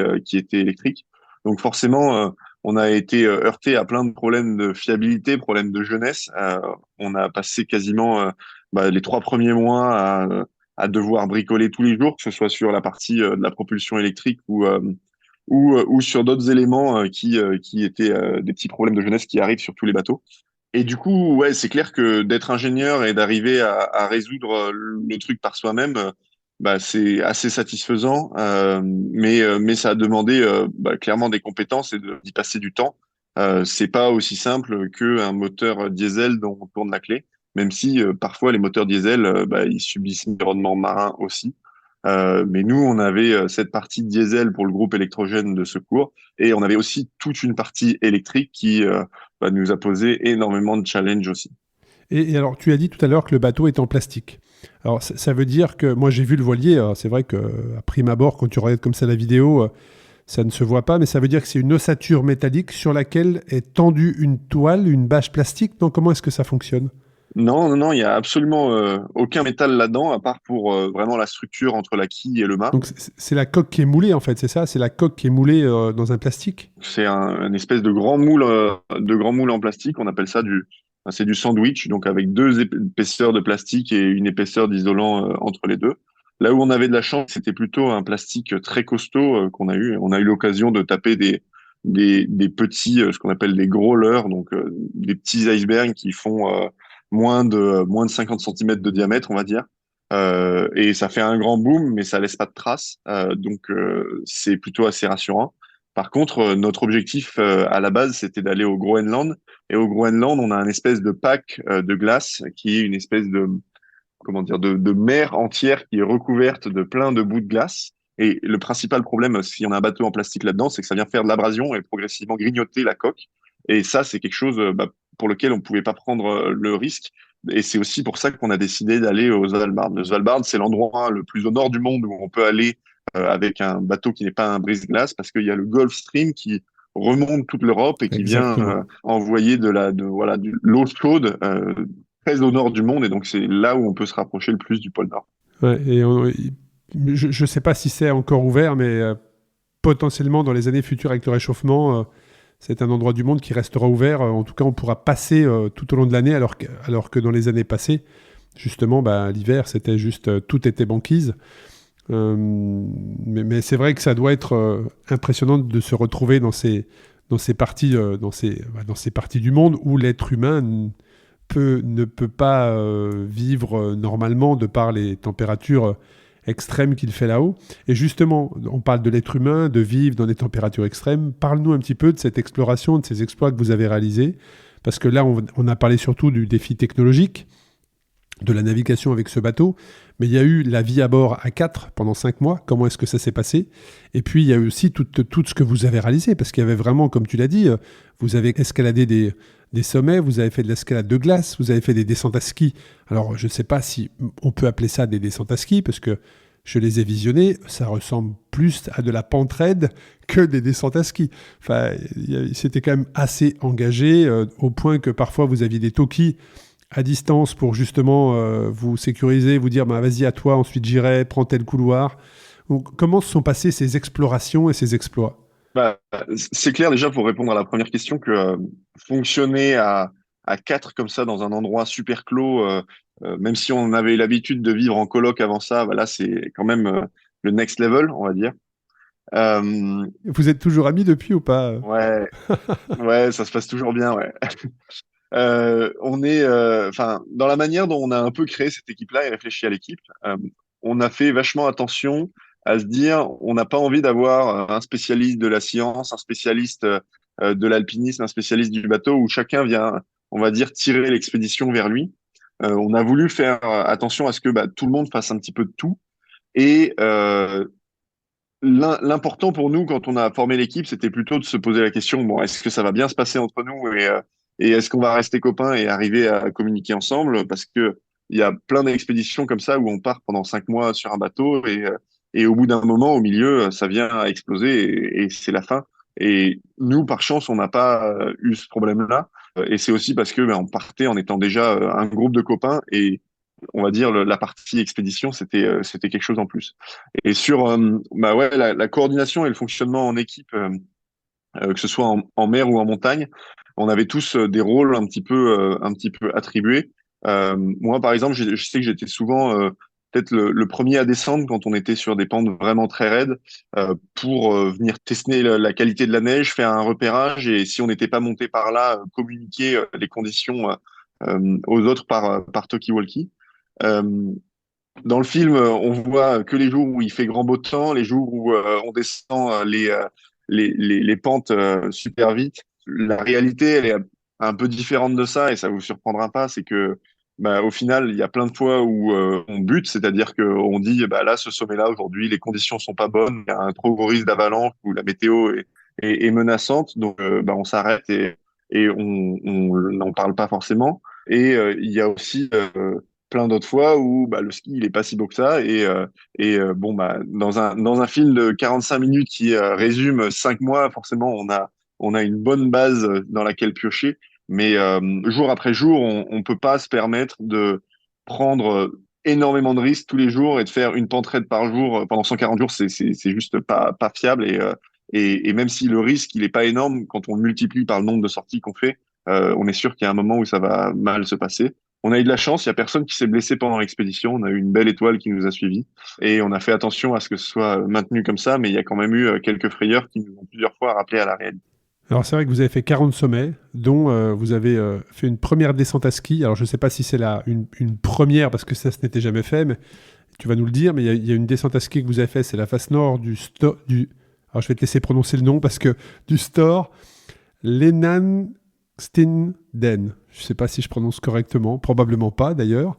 électrique. Donc, forcément, on a été heurté à plein de problèmes de fiabilité, problèmes de jeunesse. On a passé quasiment les 3 premiers mois à devoir bricoler tous les jours, que ce soit sur la partie de la propulsion électrique ou sur d'autres éléments qui étaient des petits problèmes de jeunesse qui arrivent sur tous les bateaux. Et du coup, ouais, c'est clair que d'être ingénieur et d'arriver à résoudre le truc par soi-même, c'est assez satisfaisant, mais ça a demandé clairement des compétences et d'y passer du temps. C'est pas aussi simple qu'un moteur diesel dont on tourne la clé, même si parfois les moteurs diesel, ils subissent l'environnement marin aussi. Mais nous, on avait cette partie diesel pour le groupe électrogène de secours et on avait aussi toute une partie électrique qui nous a posé énormément de challenges aussi. Et alors, tu as dit tout à l'heure que le bateau est en plastique. Alors, ça veut dire que, moi j'ai vu le voilier, c'est vrai qu'à prime abord, quand tu regardes comme ça la vidéo, ça ne se voit pas, mais ça veut dire que c'est une ossature métallique sur laquelle est tendue une toile, une bâche plastique. Donc, comment est-ce que ça fonctionne? Non, non, non, il y a absolument aucun métal là-dedans, à part pour vraiment la structure entre la quille et le mât. Donc c'est la coque qui est moulée en fait, c'est ça? C'est la coque qui est moulée dans un plastique? C'est un espèce de grand moule en plastique. On appelle ça c'est du sandwich, donc avec deux épaisseurs de plastique et une épaisseur d'isolant entre les deux. Là où on avait de la chance, c'était plutôt un plastique très costaud qu'on a eu. On a eu l'occasion de taper des petits, ce qu'on appelle des gros leurres, donc des petits icebergs qui font moins de 50 centimètres de diamètre, on va dire. Et ça fait un grand boom, mais ça laisse pas de traces. Donc c'est plutôt assez rassurant. Par contre, notre objectif à la base, c'était d'aller au Groenland. Et au Groenland, on a un espèce de pack de glace qui est une espèce de, comment dire, de mer entière qui est recouverte de plein de bouts de glace. Et le principal problème, si on a un bateau en plastique là-dedans, c'est que ça vient faire de l'abrasion et progressivement grignoter la coque. Et ça, c'est quelque chose pour lequel on ne pouvait pas prendre le risque. Et c'est aussi pour ça qu'on a décidé d'aller au Svalbard. Le Svalbard, c'est l'endroit le plus au nord du monde où on peut aller avec un bateau qui n'est pas un brise-glace, parce qu'il y a le Gulf Stream qui remonte toute l'Europe et qui vient Exactement. envoyer voilà, de l'eau chaude très au nord du monde. Et donc, c'est là où on peut se rapprocher le plus du pôle Nord. Ouais, je ne sais pas si c'est encore ouvert, mais potentiellement dans les années futures avec le réchauffement, c'est un endroit du monde qui restera ouvert. En tout cas, on pourra passer tout au long de l'année, alors que dans les années passées, justement, bah, l'hiver, c'était juste tout était banquise. Mais c'est vrai que ça doit être impressionnant de se retrouver dans ces parties, dans ces parties du monde où l'être humain ne peut pas vivre normalement de par les températures extrêmes qu'il fait là-haut. Et justement, on parle de l'être humain, de vivre dans des températures extrêmes. Parle-nous un petit peu de cette exploration, de ces exploits que vous avez réalisés. Parce que là, on a parlé surtout du défi technologique, de la navigation avec ce bateau, mais il y a eu la vie à bord à 4 pendant 5 mois. Comment est-ce que ça s'est passé? Et puis, il y a eu aussi tout ce que vous avez réalisé, parce qu'il y avait vraiment, comme tu l'as dit, vous avez escaladé des sommets, vous avez fait de l'escalade de glace, vous avez fait des descentes à ski. Alors, je ne sais pas si on peut appeler ça des descentes à ski, parce que je les ai visionnées, ça ressemble plus à de la pente raide que des descentes à ski. Enfin, c'était quand même assez engagé, au point que parfois vous aviez des talkies à distance pour justement vous sécuriser, vous dire bah, vas-y à toi, ensuite j'irai, prends tel couloir. Donc, comment se sont passées ces explorations et ces exploits? Bah, c'est clair déjà pour répondre à la première question que fonctionner à quatre comme ça dans un endroit super clos, même si on avait l'habitude de vivre en coloc avant ça, bah là c'est quand même le next level, on va dire. Euh, Vous êtes toujours amis depuis ou pas? ouais, ouais, ça se passe toujours bien, ouais. Enfin, dans la manière dont on a un peu créé cette équipe-là et réfléchi à l'équipe, on a fait vachement attention à se dire, on n'a pas envie d'avoir un spécialiste de la science, un spécialiste de l'alpinisme, un spécialiste du bateau, où chacun vient, on va dire, tirer l'expédition vers lui. On a voulu faire attention à ce que bah, tout le monde fasse un petit peu de tout. Et l'important pour nous, quand on a formé l'équipe, c'était plutôt de se poser la question, bon, est-ce que ça va bien se passer entre nous et est-ce qu'on va rester copains et arriver à communiquer ensemble? Parce que il y a plein d'expéditions comme ça où on part pendant 5 mois sur un bateau et au bout d'un moment, au milieu, ça vient à exploser et c'est la fin. Et nous, par chance, on n'a pas eu ce problème-là. Et c'est aussi parce que ben, on partait en étant déjà un groupe de copains et on va dire la partie expédition, c'était quelque chose en plus. Et sur bah ouais, la coordination et le fonctionnement en équipe, que ce soit en mer ou en montagne, on avait tous des rôles un petit peu attribués. Moi, par exemple, je sais que j'étais souvent peut-être le premier à descendre quand on était sur des pentes vraiment très raides pour venir tester la qualité de la neige, faire un repérage et si on n'était pas monté par là, communiquer les conditions aux autres par talkie-walkie. Euh, dans le film, on voit que les jours où il fait grand beau temps, les jours où on descend les pentes super vite. La réalité, elle est un peu différente de ça et ça vous surprendra pas. C'est que, bah, au final, il y a plein de fois où on bute, c'est-à-dire qu'on dit, bah, là, ce sommet-là, aujourd'hui, les conditions sont pas bonnes, il y a un trop gros risque d'avalanche ou la météo est menaçante, donc bah, on s'arrête et on n'en parle pas forcément. Et il y a aussi plein d'autres fois où bah, le ski il est pas si beau que ça bon bah dans un film de 45 minutes qui résume 5 mois forcément on a une bonne base dans laquelle piocher Mais jour après jour, on peut pas se permettre de prendre énormément de risques tous les jours et de faire une pente raide par jour pendant 140 jours, c'est juste pas fiable. Et même si le risque il est pas énorme, quand on le multiplie par le nombre de sorties qu'on fait, on est sûr qu'il y a un moment où ça va mal se passer. On a eu de la chance, il y a personne qui s'est blessé pendant l'expédition. On a eu une belle étoile qui nous a suivis et on a fait attention à ce que ce soit maintenu comme ça. Mais il y a quand même eu quelques frayeurs qui nous ont plusieurs fois rappelé à la réalité. Alors c'est vrai que vous avez fait 40 sommets, dont vous avez fait une première descente à ski. Alors je ne sais pas si c'est une première, parce que ça, ce n'était jamais fait, mais tu vas nous le dire, mais il y a une descente à ski que vous avez fait, c'est la face nord alors je vais te laisser prononcer le nom, parce que du Store Lenanstinden. Je ne sais pas si je prononce correctement, probablement pas d'ailleurs.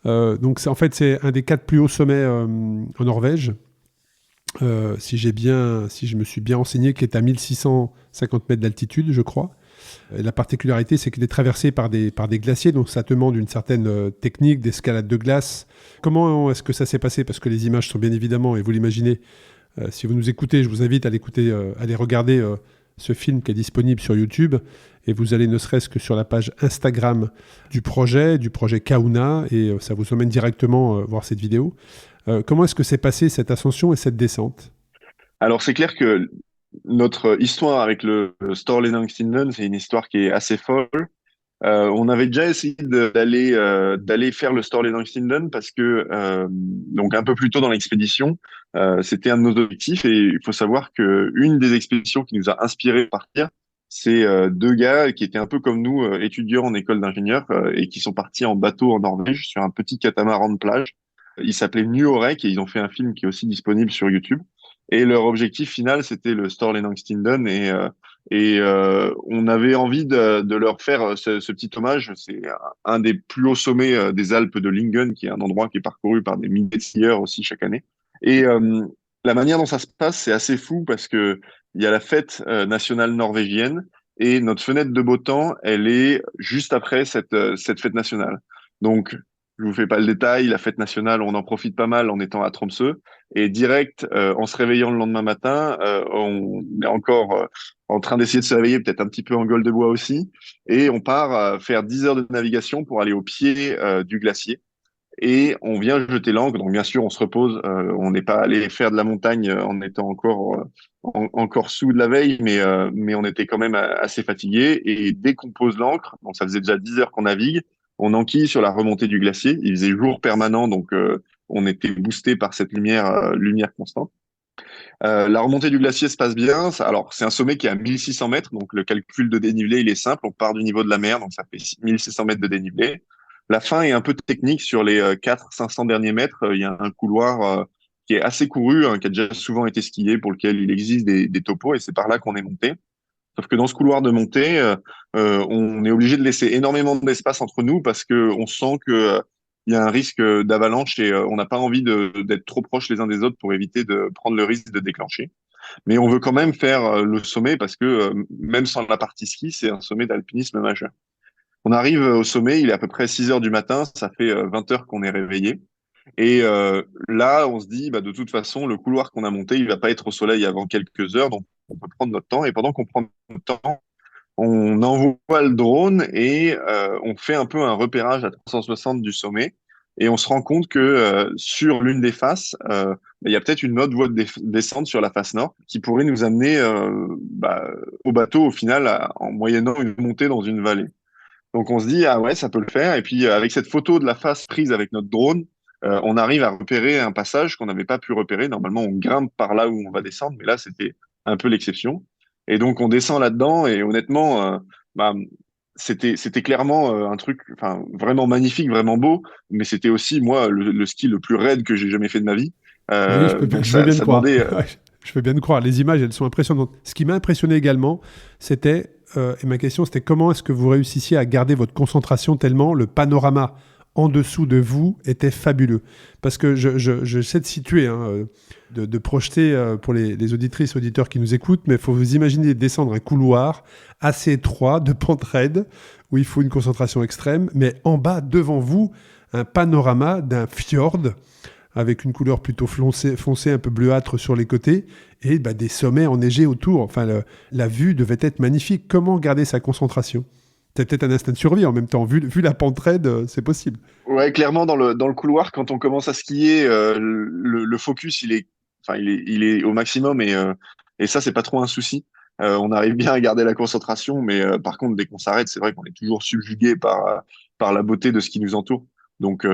Donc en fait, c'est un des 4 plus hauts sommets en Norvège. Si je me suis bien renseigné, qui est à 1650 mètres d'altitude, je crois. Et la particularité, c'est qu'il est traversé par des glaciers, donc ça demande une certaine technique d'escalade de glace. Comment est-ce que ça s'est passé? Parce que les images sont bien évidemment, et vous l'imaginez, si vous nous écoutez, je vous invite à aller regarder ce film qui est disponible sur YouTube, et vous allez ne serait-ce que sur la page Instagram du projet Kauna, et ça vous emmène directement voir cette vidéo. Comment est-ce que s'est passée cette ascension et cette descente? Alors, c'est clair que notre histoire avec le Storlenangstinden, c'est une histoire qui est assez folle. On avait déjà essayé d'aller faire le Storlenangstinden parce que donc un peu plus tôt dans l'expédition, c'était un de nos objectifs et il faut savoir que une des expéditions qui nous a inspiré à partir, c'est deux gars qui étaient un peu comme nous, étudiants en école d'ingénieur et qui sont partis en bateau en Norvège sur un petit catamaran de plage. Ils s'appelaient Nuorek et ils ont fait un film qui est aussi disponible sur YouTube. Et leur objectif final, c'était le Storlenangstinden on avait envie de leur faire ce petit hommage. C'est un des plus hauts sommets des Alpes de Lingen, qui est un endroit qui est parcouru par des milliers de skieurs aussi chaque année. Et la manière dont ça se passe, c'est assez fou parce que il y a la fête nationale norvégienne et notre fenêtre de beau temps, elle est juste après cette fête nationale. Donc, je vous fais pas le détail, la fête nationale, on en profite pas mal en étant à Tromsø. Et direct, en se réveillant le lendemain matin, on est encore en train d'essayer de se réveiller, peut-être un petit peu en gueule de bois aussi. Et on part faire 10 heures de navigation pour aller au pied du glacier. Et on vient jeter l'ancre. Donc bien sûr, on se repose. On n'est pas allé faire de la montagne en étant encore sous de la veille, mais on était quand même assez fatigué. Et dès qu'on pose l'ancre, donc ça faisait déjà 10 heures qu'on navigue, on enquille sur la remontée du glacier. Il faisait jour permanent, donc on était boosté par cette lumière constante. La remontée du glacier se passe bien. Alors, c'est un sommet qui est à 1600 mètres, donc le calcul de dénivelé, il est simple. On part du niveau de la mer, donc ça fait 1600 mètres de dénivelé. La fin est un peu technique sur les 400-500 derniers mètres. Il y a un couloir qui est assez couru, qui a déjà souvent été skié, pour lequel il existe des topos, et c'est par là qu'on est monté. Sauf que dans ce couloir de montée, on est obligé de laisser énormément d'espace entre nous parce que on sent que il y a un risque d'avalanche et on n'a pas envie d'être trop proches les uns des autres pour éviter de prendre le risque de déclencher. Mais on veut quand même faire le sommet parce que même sans la partie ski, c'est un sommet d'alpinisme majeur. On arrive au sommet, il est à peu près 6 heures du matin, ça fait 20 heures qu'on est réveillé. Et là, on se dit, bah, de toute façon, le couloir qu'on a monté, il va pas être au soleil avant quelques heures, donc on peut prendre notre temps. Et pendant qu'on prend notre temps, on envoie le drone et on fait un peu un repérage à 360 du sommet. Et on se rend compte que sur l'une des faces, il y a peut-être une autre voie de descente sur la face nord qui pourrait nous amener au bateau au final en moyennant une montée dans une vallée. Donc on se dit, ah ouais, ça peut le faire. Et puis avec cette photo de la face prise avec notre drone, on arrive à repérer un passage qu'on n'avait pas pu repérer. Normalement, on grimpe par là où on va descendre, mais là, c'était un peu l'exception. Et donc, on descend là-dedans et honnêtement, c'était clairement un truc, enfin, vraiment magnifique, vraiment beau. Mais c'était aussi, moi, le ski le plus raide que j'ai jamais fait de ma vie. Oui, Donc je veux bien ça te croire. demandait, Je veux bien te croire. Les images, elles sont impressionnantes. Ce qui m'a impressionné également, c'était, et ma question, c'était comment est-ce que vous réussissiez à garder votre concentration tellement le panorama en dessous de vous était fabuleux. Parce que je sais de situer, de projeter pour les auditrices, auditeurs qui nous écoutent, mais il faut vous imaginer descendre un couloir assez étroit, de pente raide, où il faut une concentration extrême, mais en bas, devant vous, un panorama d'un fjord, avec une couleur plutôt foncée, un peu bleuâtre sur les côtés, et des sommets enneigés autour. Enfin, la vue devait être magnifique. Comment garder sa concentration ? T'as peut-être un instinct de survie en même temps. Vu la pente raide, c'est possible. Ouais, clairement, dans le couloir, quand on commence à skier, le focus, il est au maximum et ça, c'est pas trop un souci. On arrive bien à garder la concentration, mais par contre, dès qu'on s'arrête, c'est vrai qu'on est toujours subjugué par la beauté de ce qui nous entoure. Donc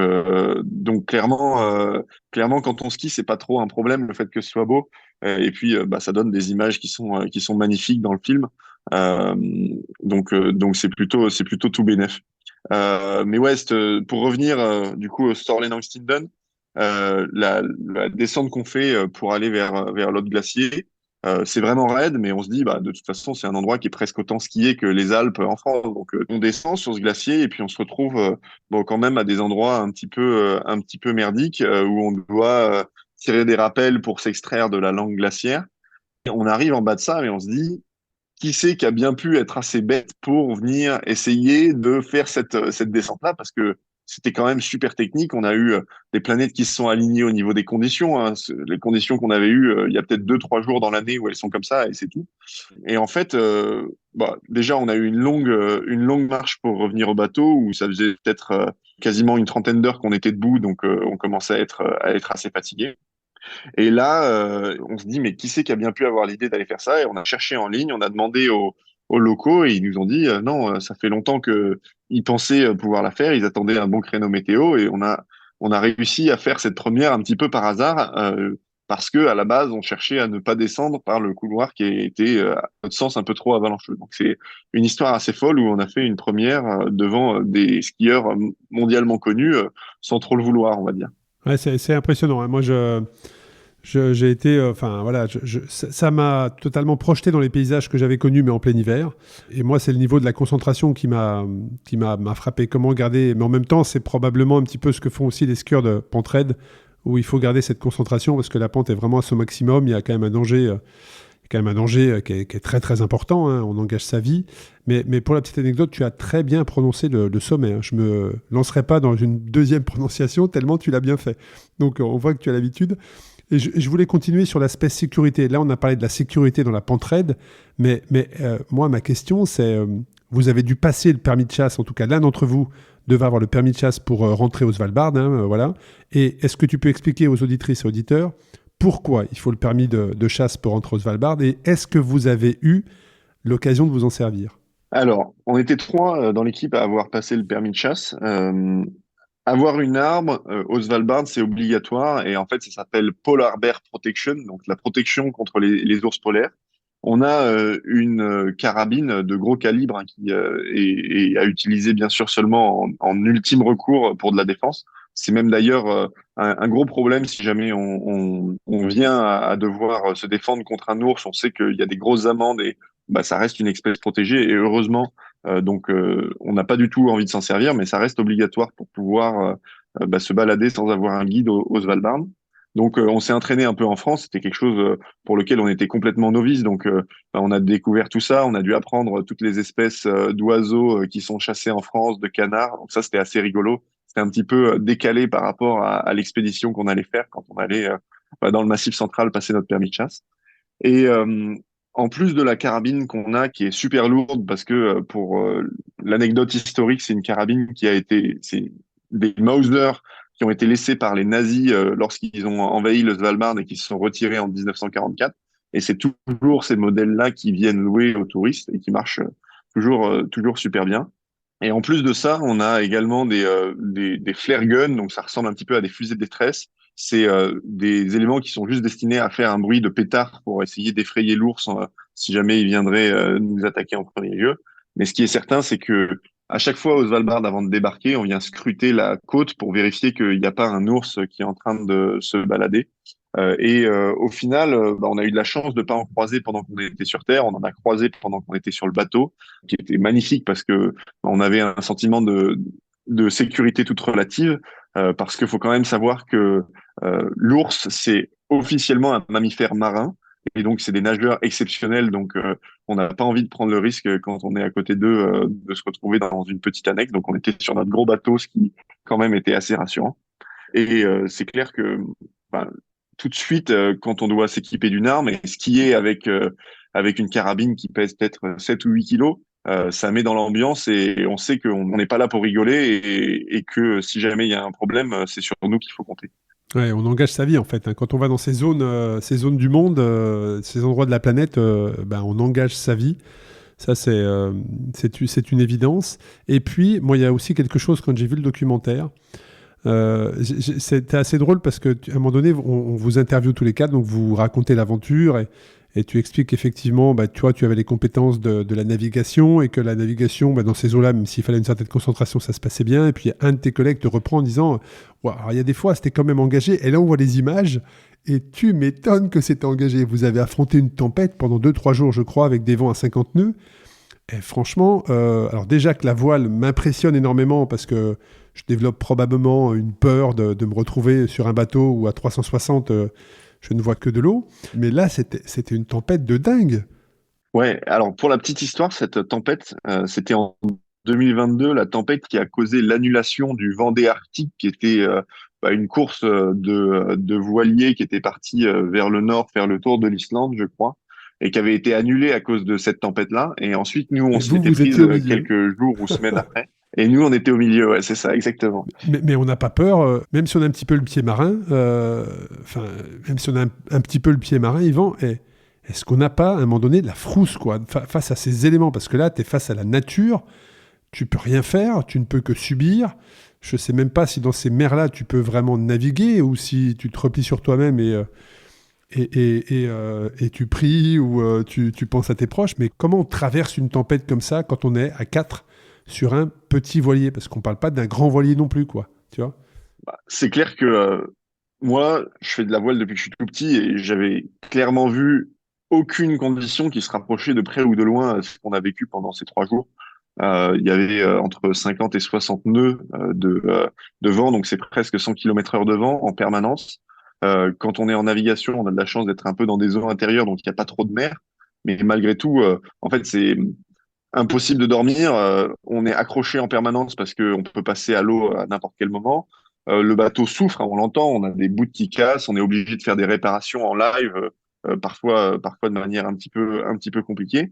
clairement, quand on skie, c'est pas trop un problème, le fait que ce soit beau. Et puis, bah, ça donne des images qui sont magnifiques dans le film. Euh, donc c'est plutôt tout bénef. Mais ouais, pour revenir du coup au Storley Langstindon, la descente qu'on fait pour aller vers l'autre glacier, c'est vraiment raide, mais on se dit bah de toute façon c'est un endroit qui est presque autant skié que les Alpes en France. Donc on descend sur ce glacier et puis on se retrouve bon quand même à des endroits un petit peu merdiques où on doit tirer des rappels pour s'extraire de la langue glaciaire. Et on arrive en bas de ça et on se dit qui c'est qui a bien pu être assez bête pour venir essayer de faire cette descente-là, parce que c'était quand même super technique. On a eu des planètes qui se sont alignées au niveau des conditions, hein. Les conditions qu'on avait eues il y a peut-être 2, 3 jours dans l'année où elles sont comme ça, et c'est tout. Et en fait, bah, déjà, on a eu une longue marche pour revenir au bateau, où ça faisait peut-être quasiment une trentaine d'heures qu'on était debout, donc on commençait à être assez fatigué. Et là, on se dit, mais qui c'est qui a bien pu avoir l'idée d'aller faire ça? Et on a cherché en ligne, on a demandé aux locaux et ils nous ont dit, non, ça fait longtemps que ils pensaient pouvoir la faire, ils attendaient un bon créneau météo et on a réussi à faire cette première un petit peu par hasard, parce que à la base, on cherchait à ne pas descendre par le couloir qui était, à notre sens, un peu trop avalancheux. Donc c'est une histoire assez folle où on a fait une première devant des skieurs mondialement connus, sans trop le vouloir, on va dire. Ouais, c'est impressionnant, hein. Moi, j'ai été, enfin voilà, ça m'a totalement projeté dans les paysages que j'avais connus, mais en plein hiver. Et moi, c'est le niveau de la concentration qui m'a frappé. Comment garder, mais en même temps, c'est probablement un petit peu ce que font aussi les skieurs de pente raide, où il faut garder cette concentration parce que la pente est vraiment à son maximum. Il y a quand même un danger, qui est très très important, hein. On engage sa vie. Mais pour la petite anecdote, tu as très bien prononcé le sommet, hein. Je me lancerai pas dans une deuxième prononciation tellement tu l'as bien fait. Donc on voit que tu as l'habitude. Et je voulais continuer sur l'aspect sécurité. Là, on a parlé de la sécurité dans la pente raide, mais moi, ma question, c'est, vous avez dû passer le permis de chasse, en tout cas l'un d'entre vous devait avoir le permis de chasse pour rentrer au Svalbard, hein, voilà. Et est-ce que tu peux expliquer aux auditrices et auditeurs pourquoi il faut le permis de chasse pour rentrer au Svalbard et est-ce que vous avez eu l'occasion de vous en servir? Alors, on était trois dans l'équipe à avoir passé le permis de chasse. Avoir une arme au Svalbard, c'est obligatoire et en fait, ça s'appelle Polar Bear Protection, donc la protection contre les ours polaires. On a une carabine de gros calibre, hein, qui est à utiliser bien sûr seulement en ultime recours pour de la défense. C'est même d'ailleurs un gros problème si jamais on vient à devoir se défendre contre un ours. On sait qu'il y a des grosses amendes et bah, ça reste une espèce protégée et heureusement donc, on n'a pas du tout envie de s'en servir, mais ça reste obligatoire pour pouvoir bah, se balader sans avoir un guide au Svalbard. Donc, on s'est entraîné un peu en France. C'était quelque chose pour lequel on était complètement novice. Donc, bah, on a découvert tout ça. On a dû apprendre toutes les espèces d'oiseaux qui sont chassés en France, de canards. Donc, ça, c'était assez rigolo. C'était un petit peu décalé par rapport à l'expédition qu'on allait faire quand on allait bah, dans le Massif central passer notre permis de chasse. Et en plus de la carabine qu'on a, qui est super lourde, parce que pour l'anecdote historique, c'est une carabine c'est des Mauser qui ont été laissés par les nazis lorsqu'ils ont envahi le Svalbard et qui se sont retirés en 1944. Et c'est toujours ces modèles-là qui viennent louer aux touristes et qui marchent toujours super bien. Et en plus de ça, on a également des flare guns, donc ça ressemble un petit peu à des fusées de détresse. C'est des éléments qui sont juste destinés à faire un bruit de pétard pour essayer d'effrayer l'ours si jamais il viendrait nous attaquer en premier lieu. Mais ce qui est certain, c'est que à chaque fois au Svalbard, avant de débarquer, on vient scruter la côte pour vérifier qu'il n'y a pas un ours qui est en train de se balader. Et au final, bah, on a eu de la chance de pas en croiser pendant qu'on était sur Terre. On en a croisé pendant qu'on était sur le bateau, qui était magnifique parce que bah, on avait un sentiment de sécurité toute relative. Parce qu'il faut quand même savoir que l'ours, c'est officiellement un mammifère marin. Et donc, c'est des nageurs exceptionnels. Donc, on n'a pas envie de prendre le risque quand on est à côté d'eux de se retrouver dans une petite annexe. Donc, on était sur notre gros bateau, ce qui quand même était assez rassurant. Et c'est clair que ben, tout de suite, quand on doit s'équiper d'une arme et skier avec une carabine qui pèse peut-être 7 ou 8 kilos, Ça met dans l'ambiance et on sait qu'on n'est pas là pour rigoler et que si jamais il y a un problème, c'est sur nous qu'il faut compter. Ouais, on engage sa vie en fait, hein. Quand on va dans ces zones du monde, ces endroits de la planète, ben, on engage sa vie. Ça, c'est une évidence. Et puis, moi, il y a aussi quelque chose quand j'ai vu le documentaire. C'était assez drôle parce qu'à un moment donné, on vous interviewe tous les quatre, donc vous racontez l'aventure et tu expliques qu'effectivement, bah, tu vois, tu avais les compétences de la navigation et que la navigation, bah, dans ces eaux-là, même s'il fallait une certaine concentration, ça se passait bien. Et puis un de tes collègues te reprend en disant, ouais, alors, il y a des fois, c'était quand même engagé. Et là, on voit les images et tu m'étonnes que c'était engagé. Vous avez affronté une tempête pendant 2-3 jours, je crois, avec des vents à 50 nœuds. Et franchement, alors déjà que la voile m'impressionne énormément parce que je développe probablement une peur de me retrouver sur un bateau où à 360, je ne vois que de l'eau. Mais là, c'était une tempête de dingue. Ouais, alors pour la petite histoire, cette tempête, c'était en 2022, la tempête qui a causé l'annulation du Vendée Arctique, qui était une course de voiliers qui était partie vers le nord, faire le tour de l'Islande, je crois, et qui avait été annulée à cause de cette tempête-là. Et ensuite, nous, on Et s'y vous, était vous prise étiez au milieu. quelques jours ou semaines après. Et nous, on était au milieu, ouais, c'est ça, exactement. Mais on n'a pas peur, même si on a un petit peu le pied marin, enfin, même si on a un petit peu le pied marin, Yvan, est-ce qu'on n'a pas, à un moment donné, de la frousse, quoi, face à ces éléments? Parce que là, tu es face à la nature, tu peux rien faire, tu ne peux que subir. Je sais même pas si dans ces mers-là, tu peux vraiment naviguer ou si tu te replies sur toi-même et tu pries ou tu penses à tes proches. Mais comment on traverse une tempête comme ça quand on est à 4 sur un petit voilier? Parce qu'on parle pas d'un grand voilier non plus, quoi. Tu vois? C'est clair que moi, je fais de la voile depuis que je suis tout petit et j'avais clairement vu aucune condition qui se rapprochait de près ou de loin à ce qu'on a vécu pendant ces 3 jours. Il y avait entre 50 et 60 nœuds de vent, donc c'est presque 100 km/h de vent en permanence. Quand on est en navigation, on a de la chance d'être un peu dans des eaux intérieures, donc il n'y a pas trop de mer. Mais malgré tout, en fait, c'est impossible de dormir. On est accroché en permanence parce qu'on peut passer à l'eau à n'importe quel moment. Le bateau souffre, hein, on l'entend, on a des bouts qui cassent, on est obligé de faire des réparations en live, parfois de manière un petit peu compliquée.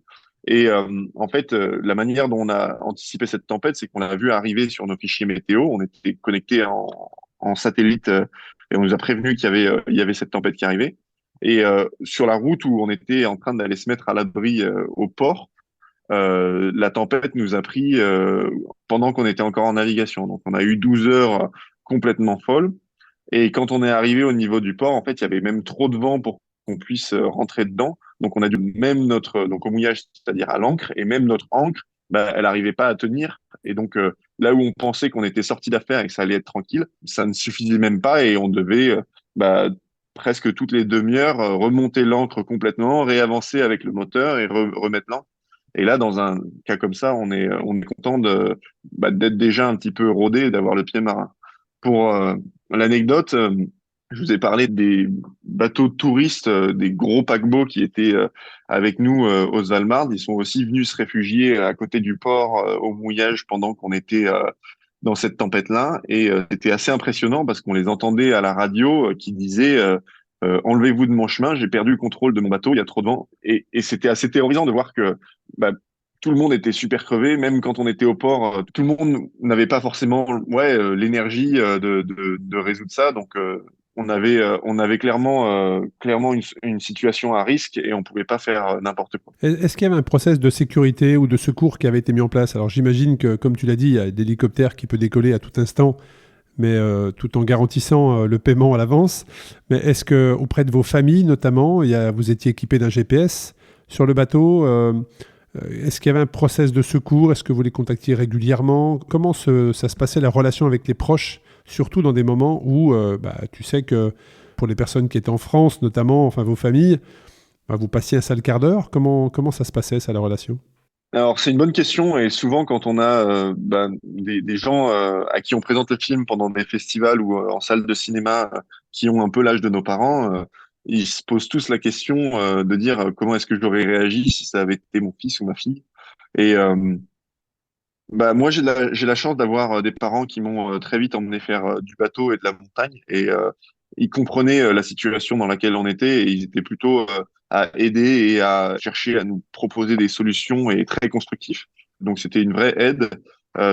Et en fait, la manière dont on a anticipé cette tempête, c'est qu'on l'a vu arriver sur nos fichiers météo. On était connectés en satellite et on nous a prévenu il y avait cette tempête qui arrivait. Et sur la route où on était en train d'aller se mettre à l'abri au port, la tempête nous a pris pendant qu'on était encore en navigation. Donc, on a eu 12 heures complètement folles. Et quand on est arrivé au niveau du port, en fait, il y avait même trop de vent pour qu'on puisse rentrer dedans. Donc, on a dû même donc au mouillage, c'est-à-dire à l'ancre, et même notre ancre, bah, elle n'arrivait pas à tenir. Et donc, là où on pensait qu'on était sorti d'affaire et que ça allait être tranquille, ça ne suffisait même pas et on devait bah, presque toutes les demi-heures remonter l'ancre complètement, réavancer avec le moteur et remettre l'ancre. Et là, dans un cas comme ça, on est content d'être déjà un petit peu rodé et d'avoir le pied marin. Pour l'anecdote, je vous ai parlé des bateaux de touristes, des gros paquebots qui étaient avec nous aux Svalbard. Ils sont aussi venus se réfugier à côté du port au mouillage pendant qu'on était dans cette tempête-là. Et c'était assez impressionnant parce qu'on les entendait à la radio qui disaient enlevez-vous de mon chemin, j'ai perdu le contrôle de mon bateau, il y a trop de vent. Et c'était assez terrorisant de voir que bah, tout le monde était super crevé, même quand on était au port, tout le monde n'avait pas forcément l'énergie de résoudre ça. Donc on avait clairement une situation à risque et on pouvait pas faire n'importe quoi. Est-ce qu'il y avait un process de sécurité ou de secours qui avait été mis en place? Alors j'imagine que, comme tu l'as dit, il y a des hélicoptères qui peuvent décoller à tout instant, mais tout en garantissant le paiement à l'avance. Mais est-ce que auprès de vos familles, notamment, vous étiez équipé d'un GPS sur le bateau? Est-ce qu'il y avait un process de secours? Est-ce que vous les contactiez régulièrement? Comment ça se passait, la relation avec les proches, surtout dans des moments où tu sais que pour les personnes qui étaient en France, notamment, enfin vos familles, vous passiez un sale quart d'heure. Comment ça se passait, ça, la relation? Alors c'est une bonne question et souvent quand on a des gens à qui on présente le film pendant des festivals ou en salle de cinéma qui ont un peu l'âge de nos parents, ils se posent tous la question de dire comment est-ce que j'aurais réagi si ça avait été mon fils ou ma fille. Et moi j'ai la chance d'avoir des parents qui m'ont très vite emmené faire du bateau et de la montagne et ils comprenaient la situation dans laquelle on était et ils étaient plutôt à aider et à chercher à nous proposer des solutions et très constructifs. donc c'était une vraie aide.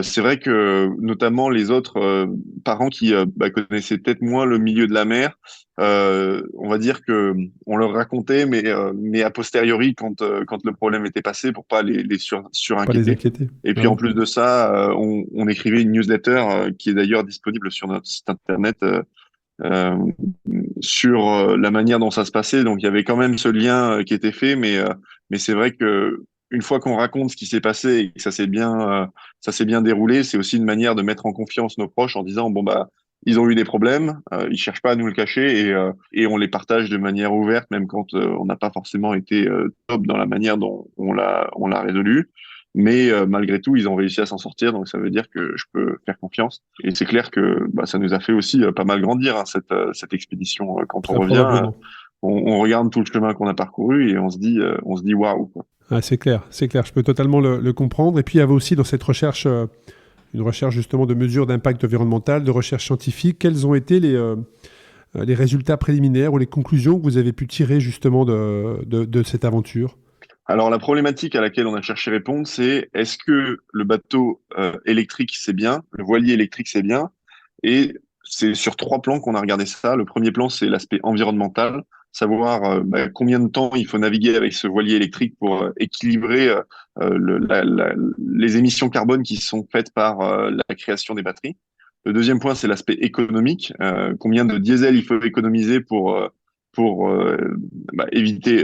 C'est vrai que notamment les autres parents qui connaissaient peut-être moins le milieu de la mer, on va dire que on leur racontait, mais a posteriori quand le problème était passé pour pas les Pas les surinquiéter. inquiéter. Et Ah puis en oui. plus de ça, on écrivait une newsletter qui est d'ailleurs disponible sur notre site internet euh, sur la manière dont ça se passait. Donc il y avait quand même ce lien qui était fait, mais c'est vrai que une fois qu'on raconte ce qui s'est passé et que ça s'est bien déroulé, c'est aussi une manière de mettre en confiance nos proches en disant bon bah ils ont eu des problèmes, ils cherchent pas à nous le cacher et on les partage de manière ouverte même quand on n'a pas forcément été top dans la manière dont on l'a résolu. Mais malgré tout, ils ont réussi à s'en sortir, donc ça veut dire que je peux faire confiance. Et c'est clair que ça nous a fait aussi pas mal grandir hein, cette expédition. Quand on Très revient, probablement. on regarde tout le chemin qu'on a parcouru et on se dit waouh, quoi. Ah, c'est clair, je peux totalement le comprendre. Et puis il y avait aussi dans cette recherche, une recherche justement de mesures d'impact environnemental, de recherche scientifique. Quels ont été les résultats préliminaires ou les conclusions que vous avez pu tirer justement de cette aventure? Alors la problématique à laquelle on a cherché répondre, c'est est-ce que le bateau électrique c'est bien, le voilier électrique c'est bien, et c'est sur trois plans qu'on a regardé ça. Le premier plan c'est l'aspect environnemental, savoir combien de temps il faut naviguer avec ce voilier électrique pour équilibrer les émissions carbone qui sont faites par la création des batteries. Le deuxième point c'est l'aspect économique, combien de diesel il faut économiser pour éviter,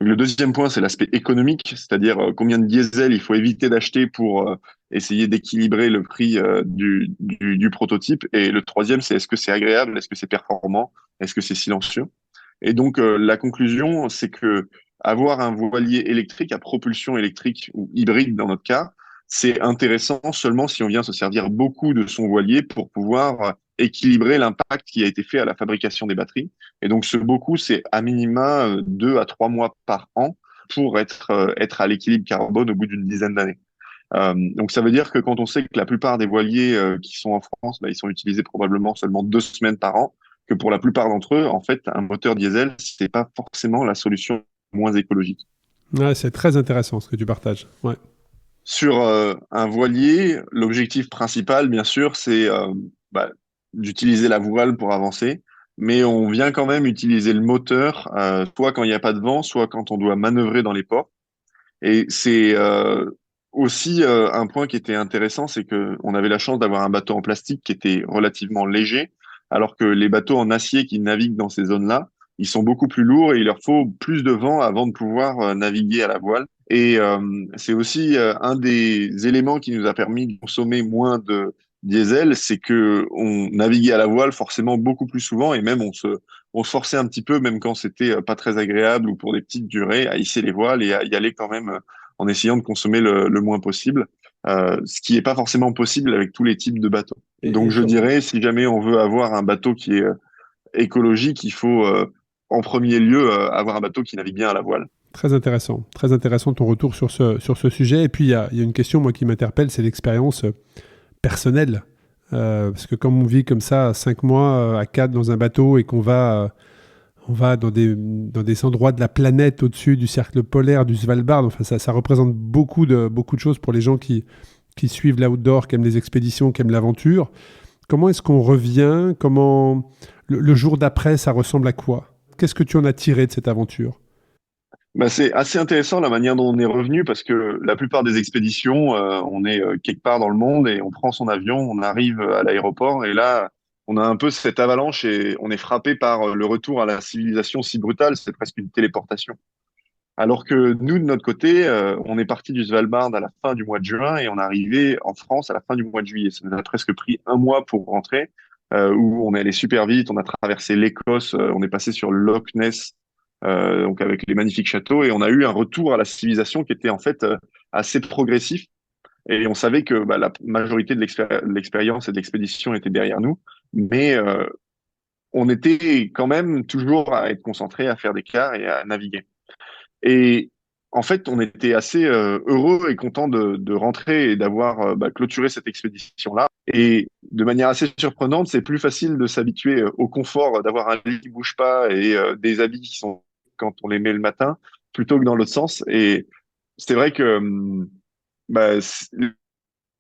le deuxième point, c'est l'aspect économique, c'est-à-dire combien de diesel il faut éviter d'acheter pour essayer d'équilibrer le prix du prototype. Et le troisième, c'est est-ce que c'est agréable, est-ce que c'est performant, est-ce que c'est silencieux. Et donc la conclusion, c'est que avoir un voilier électrique à propulsion électrique ou hybride dans notre cas, c'est intéressant seulement si on vient se servir beaucoup de son voilier pour pouvoir équilibrer l'impact qui a été fait à la fabrication des batteries. Et donc ce beaucoup, c'est à minima 2 à 3 mois par an pour être à l'équilibre carbone au bout d'une dizaine d'années. Donc ça veut dire que quand on sait que la plupart des voiliers qui sont en France, ils sont utilisés probablement seulement 2 semaines par an, que pour la plupart d'entre eux, en fait, un moteur diesel, c'est pas forcément la solution moins écologique. Ouais, c'est très intéressant ce que tu partages. Ouais. Sur un voilier, l'objectif principal, bien sûr, c'est d'utiliser la voile pour avancer, mais on vient quand même utiliser le moteur, soit quand il n'y a pas de vent, soit quand on doit manœuvrer dans les ports. Et c'est aussi un point qui était intéressant, c'est que on avait la chance d'avoir un bateau en plastique qui était relativement léger, alors que les bateaux en acier qui naviguent dans ces zones-là, ils sont beaucoup plus lourds et il leur faut plus de vent avant de pouvoir naviguer à la voile. Et c'est aussi un des éléments qui nous a permis de consommer moins de diesel, c'est que on naviguait à la voile forcément beaucoup plus souvent et même on se forçait un petit peu, même quand c'était pas très agréable ou pour des petites durées, à hisser les voiles et à y aller quand même en essayant de consommer le moins possible, ce qui n'est pas forcément possible avec tous les types de bateaux. Et Donc je surtout, dirais, si jamais on veut avoir un bateau qui est écologique, il faut en premier lieu avoir un bateau qui navigue bien à la voile. très intéressant ton retour sur ce sujet. Et puis il y a une question moi qui m'interpelle, c'est l'expérience personnelle. Parce que quand on vit comme ça 5 mois à 4 dans un bateau et qu'on va on va dans des endroits de la planète au-dessus du cercle polaire, du Svalbard. Enfin, ça représente beaucoup de choses pour les gens qui suivent l'outdoor, qui aiment les expéditions, qui aiment l'aventure. Comment est-ce qu'on revient? Comment le jour d'après, ça ressemble à quoi? Qu'est-ce que tu en as tiré de cette aventure? C'est assez intéressant la manière dont on est revenu parce que la plupart des expéditions, on est quelque part dans le monde et on prend son avion, on arrive à l'aéroport et là, on a un peu cette avalanche et on est frappé par le retour à la civilisation si brutale, c'est presque une téléportation. Alors que nous, de notre côté, on est parti du Svalbard à la fin du mois de juin et on est arrivé en France à la fin du mois de juillet. Ça nous a presque pris un mois pour rentrer, où on est allé super vite, on a traversé l'Écosse, on est passé sur le Loch Ness, donc avec les magnifiques châteaux, et on a eu un retour à la civilisation qui était en fait assez progressif. Et on savait que la majorité de l'expérience et de l'expédition était derrière nous, mais on était quand même toujours à être concentré, à faire des quarts et à naviguer. Et en fait, on était assez heureux et content de rentrer et d'avoir clôturé cette expédition-là. Et de manière assez surprenante, c'est plus facile de s'habituer au confort d'avoir un lit qui bouge pas et des habits qui sont quand on les met le matin, plutôt que dans l'autre sens. Et c'est vrai que bah,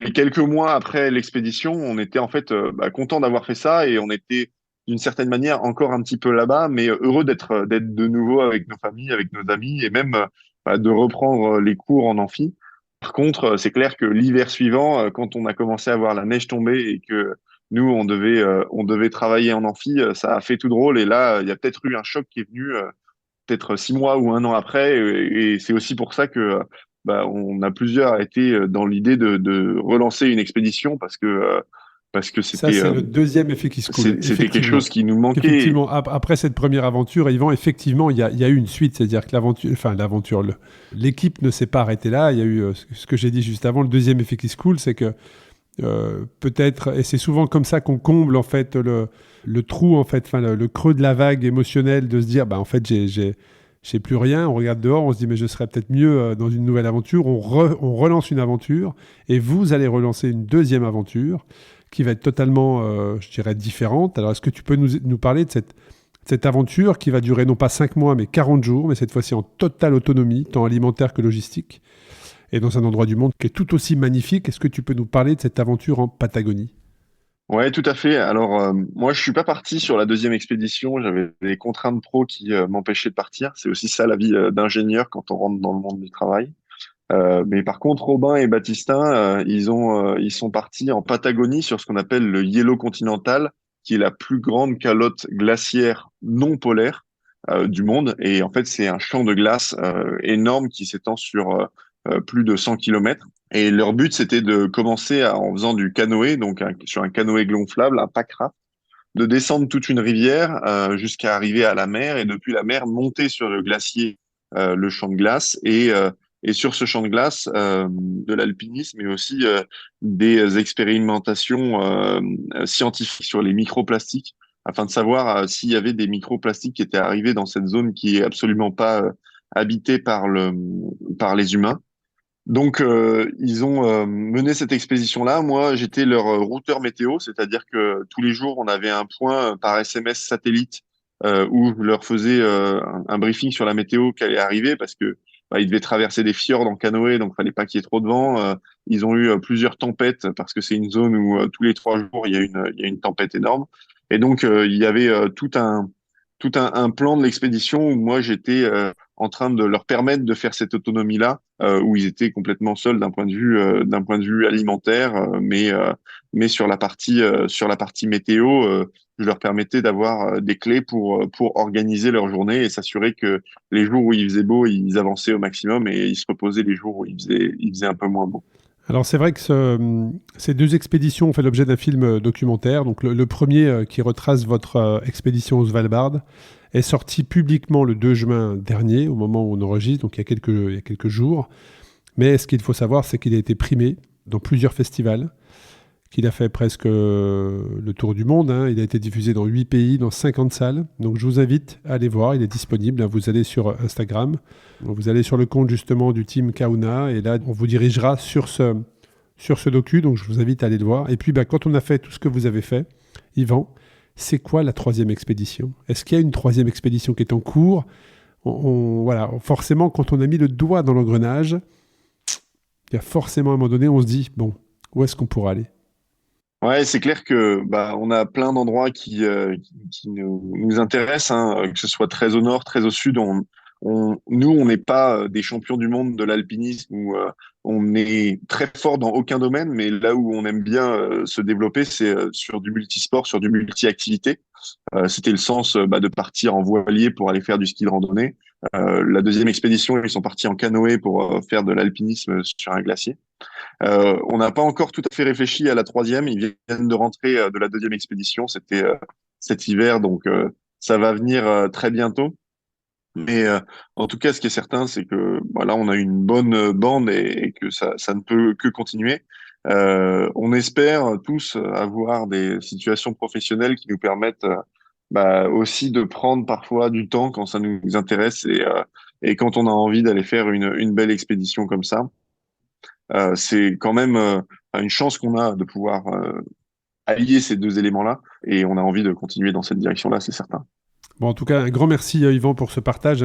et quelques mois après l'expédition, on était en fait content d'avoir fait ça et on était d'une certaine manière encore un petit peu là-bas, mais heureux d'être de nouveau avec nos familles, avec nos amis et même de reprendre les cours en amphi. Par contre, c'est clair que l'hiver suivant, quand on a commencé à voir la neige tomber et que nous on devait travailler en amphi, ça a fait tout drôle. Et là, il y a peut-être eu un choc qui est venu peut-être 6 mois ou un an après. Et c'est aussi pour ça que on a plusieurs été dans l'idée de relancer une expédition parce que Ça, c'est le deuxième effet qui se coule, c'était quelque effectivement. chose qui nous manquait. Effectivement, après cette première aventure, Yvan, effectivement, il y a eu une suite, c'est-à-dire que l'équipe ne s'est pas arrêtée là. Il y a eu ce que j'ai dit juste avant, le deuxième effet qui se coule, c'est que peut-être, et c'est souvent comme ça qu'on comble en fait le trou, en fait, le creux de la vague émotionnelle, de se dire, en fait, j'ai plus rien. On regarde dehors, on se dit, mais je serais peut-être mieux dans une nouvelle aventure. On relance une aventure, et vous allez relancer une deuxième aventure qui va être totalement, je dirais, différente. Alors, est-ce que tu peux nous parler de cette aventure qui va durer non pas 5 mois, mais 40 jours, mais cette fois-ci en totale autonomie, tant alimentaire que logistique, et dans un endroit du monde qui est tout aussi magnifique? Est-ce que tu peux nous parler de cette aventure en Patagonie? Ouais, tout à fait. Alors, moi, je suis pas parti sur la deuxième expédition. J'avais des contraintes pro qui m'empêchaient de partir. C'est aussi ça la vie d'ingénieur quand on rentre dans le monde du travail. Mais par contre, Robin et Baptistin, ils sont partis en Patagonie sur ce qu'on appelle le Yellow Continental, qui est la plus grande calotte glaciaire non polaire du monde. Et en fait, c'est un champ de glace énorme qui s'étend sur plus de 100 kilomètres. Et leur but, c'était de commencer en faisant du canoë, donc sur un canoë gonflable, un packraft, de descendre toute une rivière jusqu'à arriver à la mer et depuis la mer monter sur le glacier, le champ de glace et sur ce champ de glace de l'alpinisme mais aussi des expérimentations scientifiques sur les microplastiques afin de savoir s'il y avait des microplastiques qui étaient arrivés dans cette zone qui est absolument pas habitée par les humains. Donc, ils ont mené cette expédition-là. Moi, j'étais leur routeur météo, c'est-à-dire que tous les jours, on avait un point par SMS satellite où je leur faisais un briefing sur la météo qui allait arriver parce que ils devaient traverser des fjords en canoë, donc fallait pas qu'il y ait trop de vent. Ils ont eu plusieurs tempêtes parce que c'est une zone où tous les 3 jours, il y a une tempête énorme. Et donc, il y avait un plan de l'expédition où moi, j'étais en train de leur permettre de faire cette autonomie-là, où ils étaient complètement seuls d'un point de vue alimentaire, mais sur sur la partie météo, je leur permettais d'avoir des clés pour organiser leur journée et s'assurer que les jours où il faisait beau, ils avançaient au maximum et ils se reposaient les jours où il faisait un peu moins beau. Alors c'est vrai que ces deux expéditions ont fait l'objet d'un film documentaire. Donc le premier qui retrace votre expédition au Svalbard est sorti publiquement le 2 juin dernier, au moment où on enregistre, donc il y a quelques jours. Mais ce qu'il faut savoir, c'est qu'il a été primé dans plusieurs festivals, qu'il a fait presque le tour du monde. Il a été diffusé dans 8 pays, dans 50 salles. Donc je vous invite à aller voir, il est disponible. Vous allez sur Instagram, vous allez sur le compte justement du team Kauna, et là on vous dirigera sur ce docu, donc je vous invite à aller le voir. Et puis quand on a fait tout ce que vous avez fait, Yvan, c'est quoi la troisième expédition? Est-ce qu'il y a une troisième expédition qui est en cours? Voilà, forcément, quand on a mis le doigt dans l'engrenage, il y a forcément à un moment donné, on se dit, bon, où est-ce qu'on pourra aller? Ouais, c'est clair que on a plein d'endroits qui nous intéressent, que ce soit très au nord, très au sud. Nous, on n'est pas des champions du monde de l'alpinisme où on est très fort dans aucun domaine, mais là où on aime bien se développer, c'est sur du multisport, sur du multi-activité. C'était le sens de partir en voilier pour aller faire du ski de randonnée. La deuxième expédition, ils sont partis en canoë pour faire de l'alpinisme sur un glacier. On n'a pas encore tout à fait réfléchi à la troisième. Ils viennent de rentrer de la deuxième expédition. C'était cet hiver, donc ça va venir très bientôt. Mais en tout cas, ce qui est certain, c'est que voilà, on a une bonne bande et que ça ne peut que continuer. On espère tous avoir des situations professionnelles qui nous permettent aussi de prendre parfois du temps quand ça nous intéresse et quand on a envie d'aller faire une belle expédition comme ça. C'est quand même une chance qu'on a de pouvoir allier ces deux éléments-là et on a envie de continuer dans cette direction-là, c'est certain. Bon, en tout cas, un grand merci Yvan pour ce partage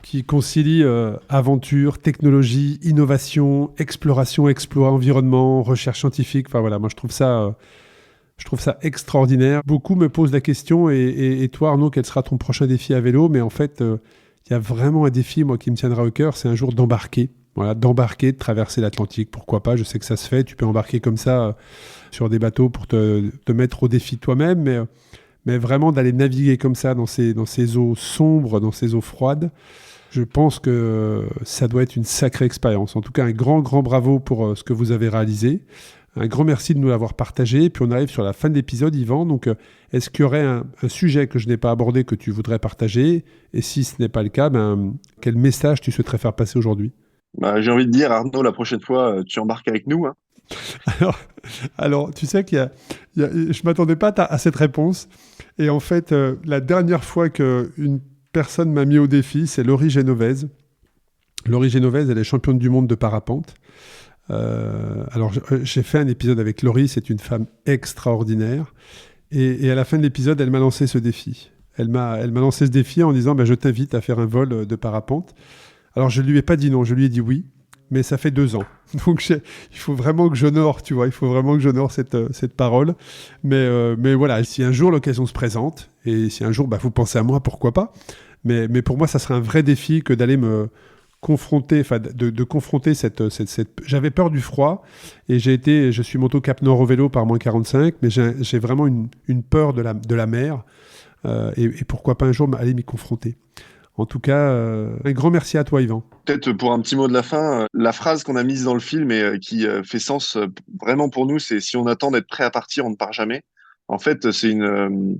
qui concilie aventure, technologie, innovation, exploration, exploit, environnement, recherche scientifique. Enfin voilà, moi je trouve ça extraordinaire. Beaucoup me posent la question, et toi Arnaud, quel sera ton prochain défi à vélo? Mais en fait, il y a vraiment un défi, moi, qui me tiendra au cœur, c'est un jour d'embarquer. Voilà, d'embarquer, de traverser l'Atlantique, pourquoi pas, je sais que ça se fait, tu peux embarquer comme ça sur des bateaux pour te mettre au défi toi-même, mais vraiment d'aller naviguer comme ça dans ces eaux sombres, dans ces eaux froides, je pense que ça doit être une sacrée expérience. En tout cas, un grand bravo pour ce que vous avez réalisé. Un grand merci de nous l'avoir partagé. Et puis on arrive sur la fin de l'épisode, Yvan. Donc, est-ce qu'il y aurait un sujet que je n'ai pas abordé que tu voudrais partager? Et si ce n'est pas le cas, quel message tu souhaiterais faire passer aujourd'hui? J'ai envie de dire, Arnaud, la prochaine fois, tu embarques avec nous, hein. Alors, tu sais je ne m'attendais pas à cette réponse. Et en fait, la dernière fois qu'une personne m'a mis au défi, c'est Laurie Genovese. Laurie Genovese, elle est championne du monde de parapente. Alors, j'ai fait un épisode avec Laurie, c'est une femme extraordinaire. Et à la fin de l'épisode, elle m'a lancé ce défi. Elle m'a lancé ce défi en disant je t'invite à faire un vol de parapente. Alors, je ne lui ai pas dit non, je lui ai dit oui. Mais ça fait 2 ans. Donc, il faut vraiment que j'honore, tu vois, il faut vraiment que j'honore cette parole. Mais voilà, si un jour l'occasion se présente, et si un jour vous pensez à moi, pourquoi pas. Mais pour moi, ça serait un vrai défi que d'aller me confronter, de confronter cette... J'avais peur du froid, et je suis monté au Cap Nord au vélo par -45, mais j'ai vraiment une peur de la mer, et pourquoi pas un jour aller m'y confronter. En tout cas, un grand merci à toi, Yvan. Peut-être pour un petit mot de la fin, la phrase qu'on a mise dans le film et qui fait sens vraiment pour nous, c'est « Si on attend d'être prêt à partir, on ne part jamais ». En fait, c'est une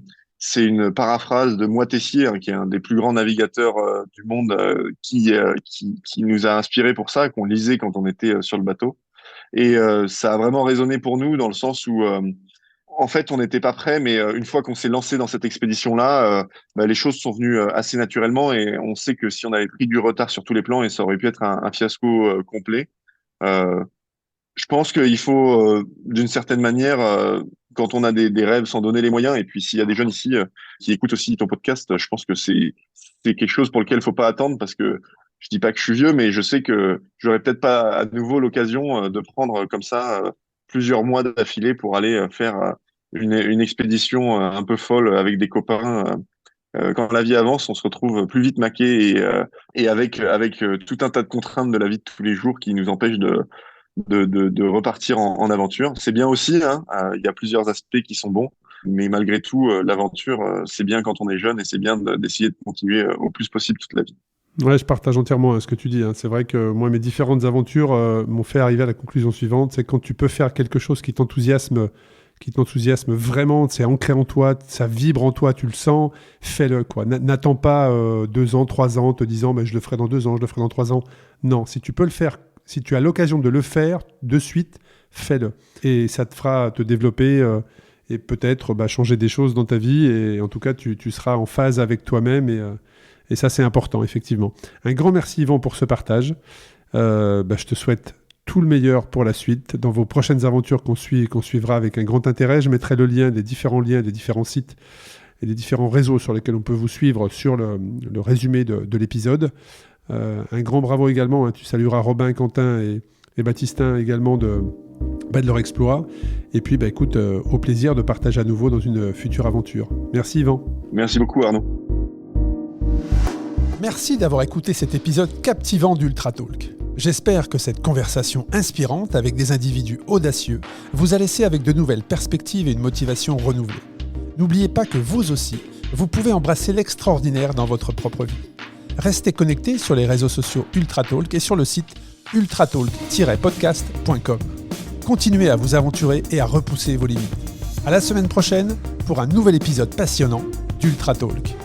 paraphrase de Moitessier, qui est un des plus grands navigateurs du monde, qui nous a inspiré pour ça, qu'on lisait quand on était sur le bateau. Et ça a vraiment résonné pour nous dans le sens où... En fait, on n'était pas prêt, mais une fois qu'on s'est lancé dans cette expédition-là, les choses sont venues assez naturellement, et on sait que si on avait pris du retard sur tous les plans, et ça aurait pu être un fiasco complet. Je pense qu'il faut, d'une certaine manière, quand on a des rêves, s'en donner les moyens. Et puis, s'il y a des jeunes ici qui écoutent aussi ton podcast, je pense que c'est quelque chose pour lequel il faut pas attendre, parce que je dis pas que je suis vieux, mais je sais que j'aurais peut-être pas à nouveau l'occasion de prendre comme ça plusieurs mois d'affilée pour aller faire une expédition un peu folle avec des copains. Quand la vie avance, on se retrouve plus vite maqué, et avec tout un tas de contraintes de la vie de tous les jours qui nous empêchent de repartir en aventure. C'est bien aussi, hein, il y a plusieurs aspects qui sont bons, mais malgré tout, l'aventure, c'est bien quand on est jeune, et c'est bien d'essayer de continuer au plus possible toute la vie. Ouais, je partage entièrement ce que tu dis. C'est vrai que moi, mes différentes aventures m'ont fait arriver à la conclusion suivante. C'est quand tu peux faire quelque chose qui t'enthousiasme vraiment, c'est ancré en toi, ça vibre en toi, tu le sens, fais-le, quoi. N'attends pas 2 ans, 3 ans, te disant je le ferai dans 2 ans, je le ferai dans 3 ans. Non, si tu peux le faire, si tu as l'occasion de le faire de suite, fais-le. Et ça te fera te développer et peut-être changer des choses dans ta vie. Et en tout cas, tu seras en phase avec toi-même. Et ça, c'est important, effectivement. Un grand merci, Yvan, pour ce partage. Je te souhaite tout le meilleur pour la suite. Dans vos prochaines aventures qu'on suivra avec un grand intérêt, je mettrai les différents liens des différents sites et des différents réseaux sur lesquels on peut vous suivre sur le résumé de l'épisode. Un grand bravo également, tu salueras Robin, Quentin et Baptistin également de leur exploit. Et puis, écoute, au plaisir de partager à nouveau dans une future aventure. Merci, Yvan. Merci beaucoup, Arnaud. Merci d'avoir écouté cet épisode captivant d'Ultra Talk. J'espère que cette conversation inspirante avec des individus audacieux vous a laissé avec de nouvelles perspectives et une motivation renouvelée. N'oubliez pas que vous aussi, vous pouvez embrasser l'extraordinaire dans votre propre vie. Restez connectés sur les réseaux sociaux Ultra Talk et sur le site ultratalk-podcast.com. Continuez à vous aventurer et à repousser vos limites. À la semaine prochaine pour un nouvel épisode passionnant d'Ultra Talk.